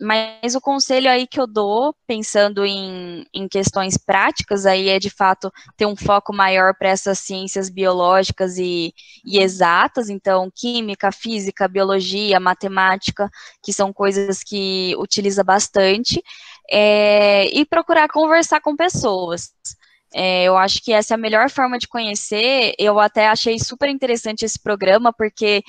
Mas o conselho aí que eu dou, pensando em questões práticas, aí é de fato ter um foco maior para essas ciências biológicas e exatas, então química, física, biologia, matemática, que são coisas que utiliza bastante, e procurar conversar com pessoas. Eu acho que essa é a melhor forma de conhecer. Eu até achei super interessante esse programa, porque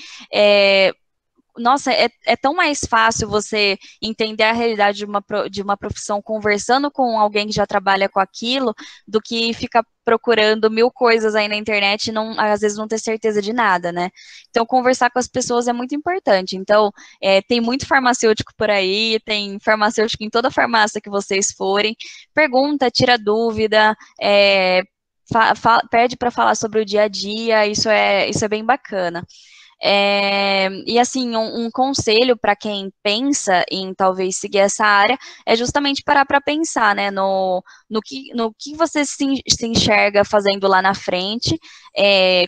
nossa, é tão mais fácil você entender a realidade de uma profissão conversando com alguém que já trabalha com aquilo, do que ficar procurando mil coisas aí na internet e não, às vezes não ter certeza de nada, né? Então, conversar com as pessoas é muito importante. Então, tem muito farmacêutico por aí, tem farmacêutico em toda farmácia que vocês forem. Pergunta, tira dúvida, pede para falar sobre o dia a dia, isso é bem bacana. E assim, um conselho para quem pensa em talvez seguir essa área é justamente parar para pensar, né, no que você se enxerga fazendo lá na frente,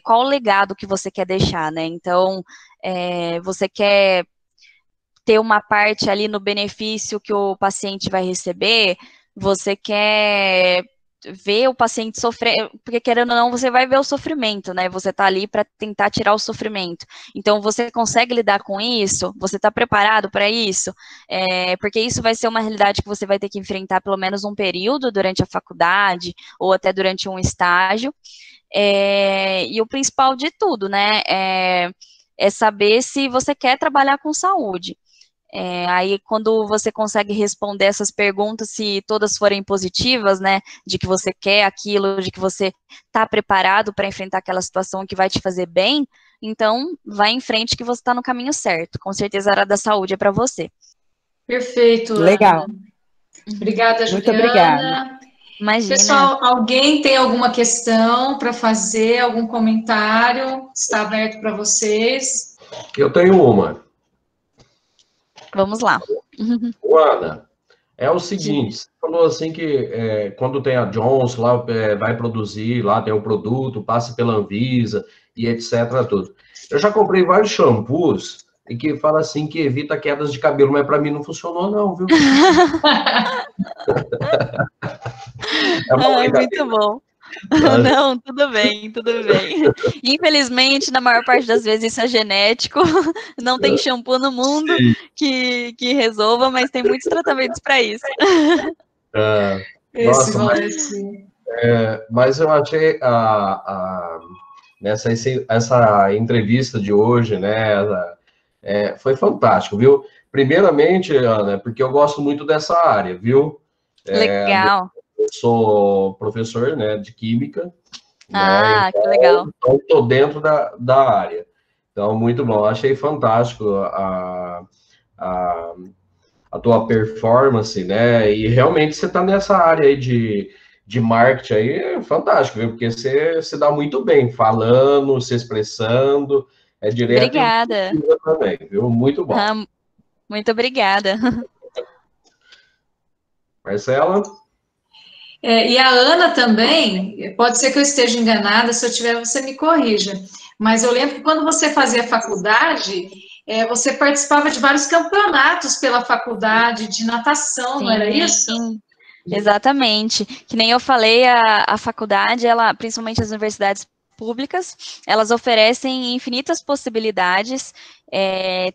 qual o legado que você quer deixar, né? Então, você quer ter uma parte ali no benefício que o paciente vai receber, você quer ver o paciente sofrer, porque querendo ou não, você vai ver o sofrimento, né? Você tá ali para tentar tirar o sofrimento. Então, você consegue lidar com isso? Você está preparado para isso? Porque isso vai ser uma realidade que você vai ter que enfrentar pelo menos um período durante a faculdade, ou até durante um estágio. E o principal de tudo, né? É saber se você quer trabalhar com saúde. Aí, quando você consegue responder essas perguntas, se todas forem positivas, né, de que você quer aquilo, de que você está preparado para enfrentar aquela situação que vai te fazer bem, então, vai em frente que você está no caminho certo. Com certeza, a área da saúde é para você. Perfeito, Legal. Ana. Obrigada, Muito obrigada. Juliana. Imagina. Pessoal, alguém tem alguma questão para fazer, algum comentário? Está aberto para vocês. Eu tenho uma. Vamos lá. Ana, é o seguinte, você falou assim que quando tem a Johnson lá, vai produzir, lá tem o produto, passa pela Anvisa e etc. tudo. Eu já comprei vários shampoos e que fala assim que evita quedas de cabelo, mas para mim não funcionou não, viu? Muito bom. Não, tudo bem, tudo bem. Infelizmente, na maior parte das vezes isso é genético, não tem shampoo no mundo que resolva, mas tem muitos tratamentos para isso. Nossa, mas eu achei essa entrevista de hoje, né, foi fantástico, viu? Primeiramente, Ana, porque eu gosto muito dessa área, viu? Legal. Eu sou professor, né, de química. Ah, né? Que legal. Então, estou dentro da área. Então, muito bom. Achei fantástico a tua performance, né? E realmente você está nessa área aí de marketing aí, é fantástico, viu? Porque você se dá muito bem falando, se expressando. É direto. Obrigada. Também, viu? Muito bom. Muito obrigada. Marcela? E a Ana também, pode ser que eu esteja enganada, se eu tiver, você me corrija. Mas eu lembro que quando você fazia faculdade, você participava de vários campeonatos pela faculdade, de natação, Sim, não era isso? Exatamente. Que nem eu falei, a faculdade, principalmente as universidades públicas, elas oferecem infinitas possibilidades,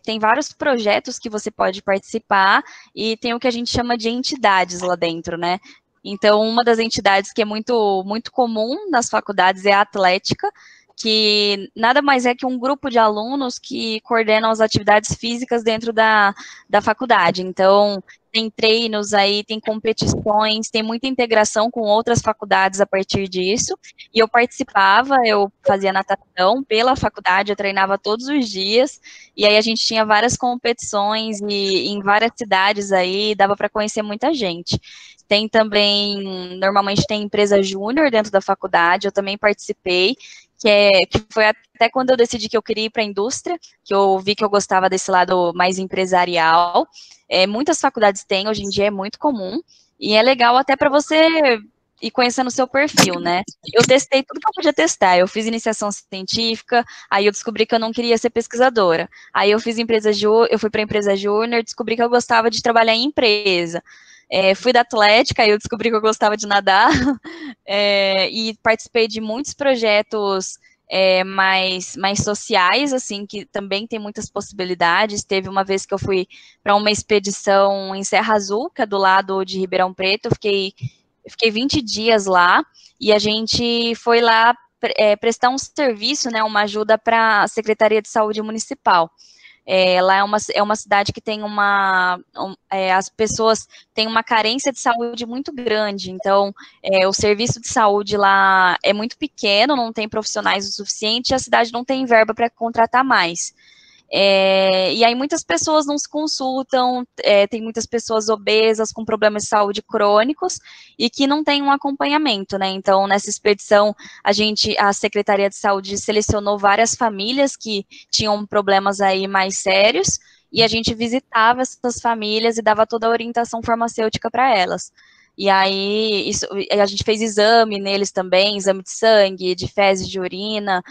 tem vários projetos que você pode participar, e tem o que a gente chama de entidades lá dentro, né? Então, uma das entidades que é muito, muito comum nas faculdades é a atlética, que nada mais é que um grupo de alunos que coordenam as atividades físicas dentro da faculdade. Então, tem treinos aí, tem competições, tem muita integração com outras faculdades a partir disso, e eu participava, eu fazia natação pela faculdade, eu treinava todos os dias, e aí a gente tinha várias competições e em várias cidades aí, dava para conhecer muita gente. Tem também, normalmente tem empresa júnior dentro da faculdade, eu também participei, que foi até quando eu decidi que eu queria ir para a indústria, que eu vi que eu gostava desse lado mais empresarial. Muitas faculdades têm, hoje em dia é muito comum, e é legal até para você ir conhecendo o seu perfil, né? Eu testei tudo que eu podia testar, eu fiz iniciação científica, aí eu descobri que eu não queria ser pesquisadora, aí eu fui para a empresa júnior, descobri que eu gostava de trabalhar em empresa. Fui da atlética, aí eu descobri que eu gostava de nadar, e participei de muitos projetos mais sociais, assim, que também tem muitas possibilidades. Teve uma vez que eu fui para uma expedição em Serra Azul, que é do lado de Ribeirão Preto, eu fiquei 20 dias lá, e a gente foi lá prestar um serviço, né, uma ajuda para a Secretaria de Saúde Municipal. Lá é uma cidade que tem as pessoas têm uma carência de saúde muito grande, então o serviço de saúde lá é muito pequeno, não tem profissionais o suficiente, e a cidade não tem verba para contratar mais. E aí muitas pessoas não se consultam, tem muitas pessoas obesas com problemas de saúde crônicos e que não tem um acompanhamento, né? Então, nessa expedição, a Secretaria de Saúde selecionou várias famílias que tinham problemas aí mais sérios, e a gente visitava essas famílias e dava toda a orientação farmacêutica para elas. E aí, a gente fez exame neles também, exame de sangue, de fezes, de urina,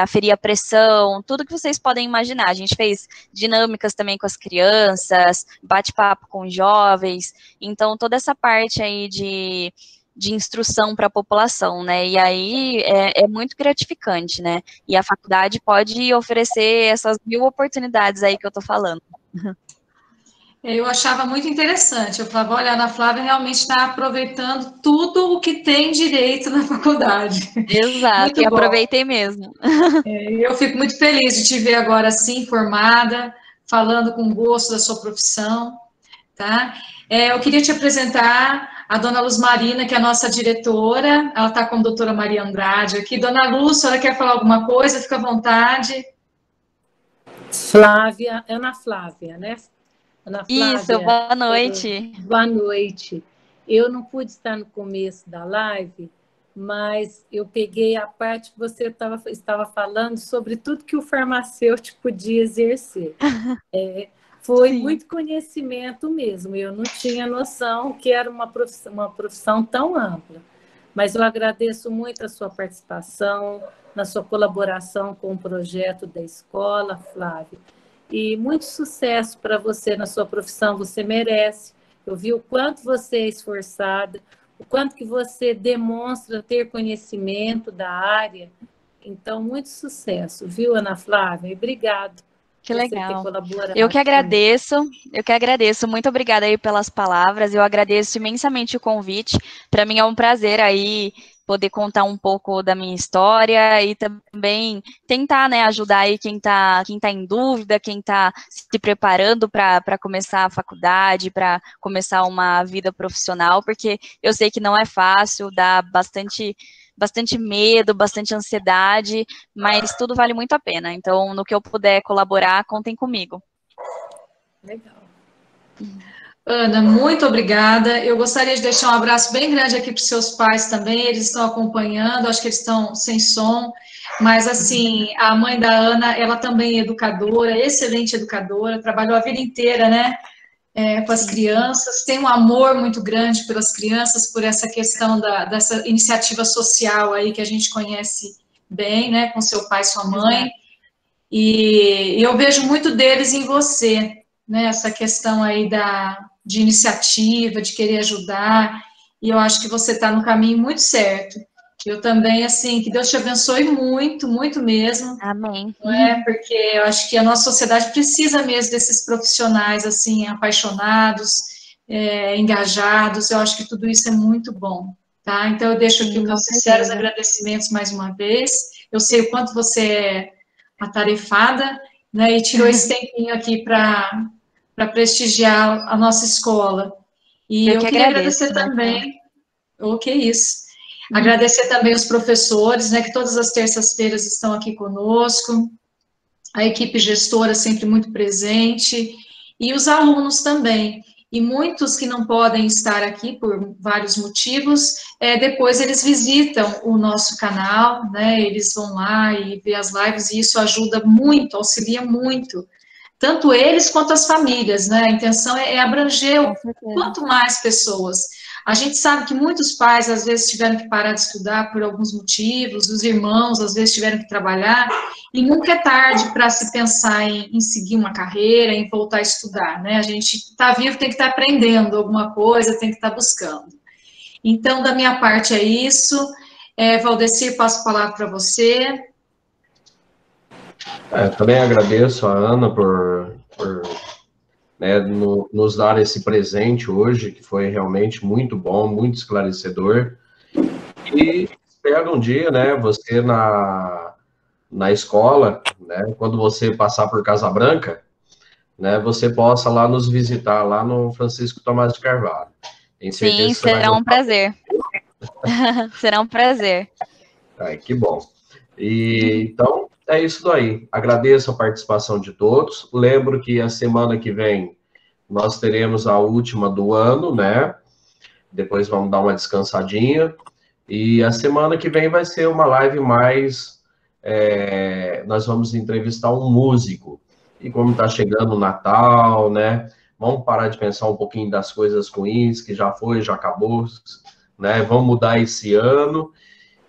aferir a pressão, tudo que vocês podem imaginar. A gente fez dinâmicas também com as crianças, bate-papo com jovens, então toda essa parte aí de instrução para a população, né, e aí é muito gratificante, né, e a faculdade pode oferecer essas 1000 oportunidades aí que eu tô falando. Eu achava muito interessante. Eu falava, olha, a Ana Flávia realmente está aproveitando tudo o que tem direito na faculdade. Exato, Muito e bom. Aproveitei mesmo. Eu fico muito feliz de te ver agora assim, formada, falando com gosto da sua profissão, tá? Eu queria te apresentar a dona Luz Marina, que é a nossa diretora. Ela está com a doutora Maria Andrade aqui. Dona Luz, a senhora quer falar alguma coisa? Fica à vontade. Flávia, Ana Flávia, né? Ana Flávia, isso, boa noite. Boa noite. Eu não pude estar no começo da live, mas eu peguei a parte que você estava falando sobre tudo que o farmacêutico podia exercer. Foi Sim. muito conhecimento mesmo. Eu não tinha noção que era uma profissão tão ampla. Mas eu agradeço muito a sua participação, na sua colaboração com o projeto da escola, Flávia. E muito sucesso para você na sua profissão, você merece. Eu vi o quanto você é esforçada, o quanto que você demonstra ter conhecimento da área. Então, muito sucesso, viu, Ana Flávia? E obrigado. Que legal. Colaborado eu que agradeço. Muito obrigada aí pelas palavras. Eu agradeço imensamente o convite. Para mim é um prazer aí poder contar um pouco da minha história e também tentar, né, ajudar aí quem tá em dúvida, quem está se preparando para começar a faculdade, para começar uma vida profissional, porque eu sei que não é fácil, dá bastante medo, bastante ansiedade, mas tudo vale muito a pena. Então, no que eu puder colaborar, contem comigo. Legal. Ana, muito obrigada. Eu gostaria de deixar um abraço bem grande aqui para os seus pais também, eles estão acompanhando, acho que eles estão sem som, mas assim, a mãe da Ana, ela também é educadora, excelente educadora, trabalhou a vida inteira, né, com as crianças, tem um amor muito grande pelas crianças, por essa questão dessa iniciativa social aí que a gente conhece bem, né, com seu pai e sua mãe, e eu vejo muito deles em você, né, essa questão aí de iniciativa, de querer ajudar, e eu acho que você está no caminho muito certo. Eu também, assim, que Deus te abençoe muito, muito mesmo. Amém. Não é? Porque eu acho que a nossa sociedade precisa mesmo desses profissionais, assim, apaixonados, engajados, eu acho que tudo isso é muito bom, tá? Então, eu deixo aqui os meus sinceros agradecimentos mais uma vez. Eu sei o quanto você é atarefada, né, e tirou esse tempinho aqui para prestigiar a nossa escola. E eu queria agradecer também, que isso, agradecer também os professores, né, que todas as terças-feiras estão aqui conosco, a equipe gestora sempre muito presente, e os alunos também, e muitos que não podem estar aqui por vários motivos, depois eles visitam o nosso canal, né, eles vão lá e vê as lives, e isso ajuda muito, auxilia muito, tanto eles quanto as famílias, né? A intenção é abranger quanto mais pessoas. A gente sabe que muitos pais, às vezes, tiveram que parar de estudar por alguns motivos, os irmãos, às vezes, tiveram que trabalhar, e nunca é tarde para se pensar em seguir uma carreira, em voltar a estudar, né? A gente está vivo, tem que estar aprendendo alguma coisa, tem que estar buscando. Então, da minha parte é isso. Valdecir, passo a palavra para você. Também agradeço a Ana por né, nos dar esse presente hoje, que foi realmente muito bom, muito esclarecedor. E espero um dia, né, você na escola, né, quando você passar por Casa Branca, né, você possa lá nos visitar, lá no Francisco Tomás de Carvalho. Tenho certeza Sim, que você vai será um gostar. prazer. Será um prazer. Ai, que bom. E, então, é isso daí. Agradeço a participação de todos. Lembro que a semana que vem nós teremos a última do ano, né? Depois vamos dar uma descansadinha. E a semana que vem vai ser uma live mais... nós vamos entrevistar um músico. E como está chegando o Natal, né? Vamos parar de pensar um pouquinho das coisas ruins, que já foi, já acabou, né? Vamos mudar esse ano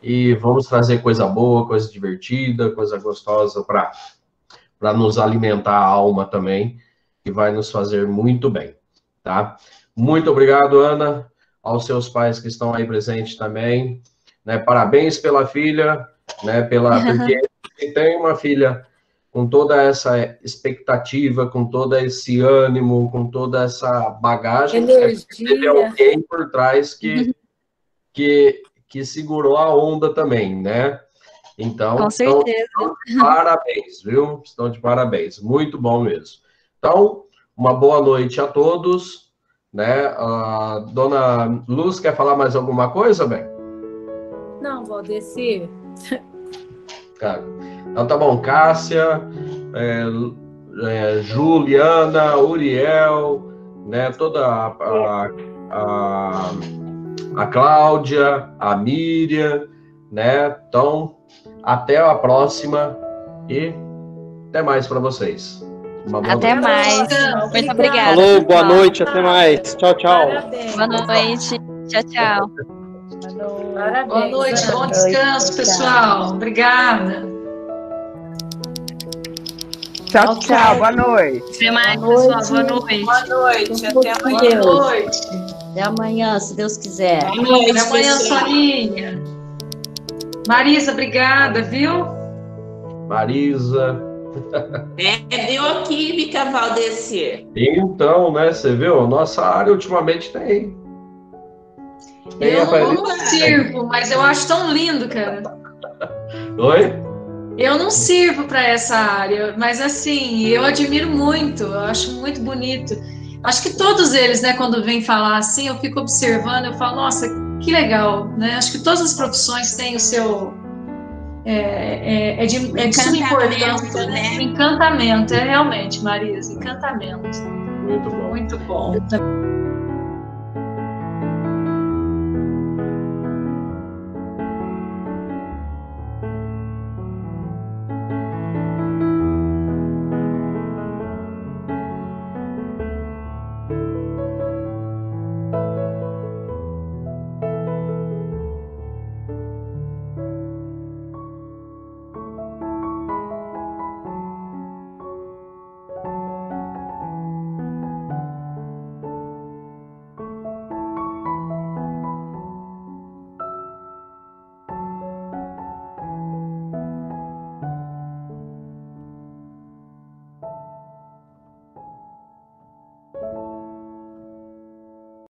e vamos trazer coisa boa, coisa divertida, coisa gostosa para nos alimentar a alma também, que vai nos fazer muito bem, tá? Muito obrigado, Ana, aos seus pais que estão aí presentes também, né? Parabéns pela filha, né? Porque tem uma filha com toda essa expectativa, com todo esse ânimo, com toda essa bagagem, teve alguém por trás que segurou a onda também, né? Então, com certeza. Estão de parabéns, viu? Estão de parabéns, muito bom mesmo. Então, uma boa noite a todos, né? A dona Luz, quer falar mais alguma coisa, bem? Não, Valdecir. Então tá bom, Cássia, Juliana, Uriel, né? Toda a Cláudia, a Miriam, né? Então, até a próxima e até mais para vocês. Até mais. Muito obrigada. Falou, boa noite, até mais. Tchau, tchau. Parabéns. Boa noite. Tchau, tchau. Parabéns. Boa noite, bom descanso, pessoal. Obrigada. Tchau, tchau. Boa noite. Até mais, pessoal. Boa noite. Boa noite, até amanhã. Boa noite. Até amanhã, se Deus quiser. Boa noite, Até amanhã, pessoal. Soninha. Marisa, obrigada, viu? Marisa. Bioquímica, Valdecir. Então, né, você viu? Nossa área ultimamente tem Eu não sirvo, mas eu acho tão lindo, cara. Oi? Eu não sirvo para essa área, mas assim, eu admiro muito, eu acho muito bonito. Acho que todos eles, né, quando vêm falar assim, eu fico observando, eu falo, nossa, que legal, né? Acho que todas as profissões têm o seu... de suma importância, né? Encantamento, realmente, Marisa, encantamento. Muito bom. Muito bom.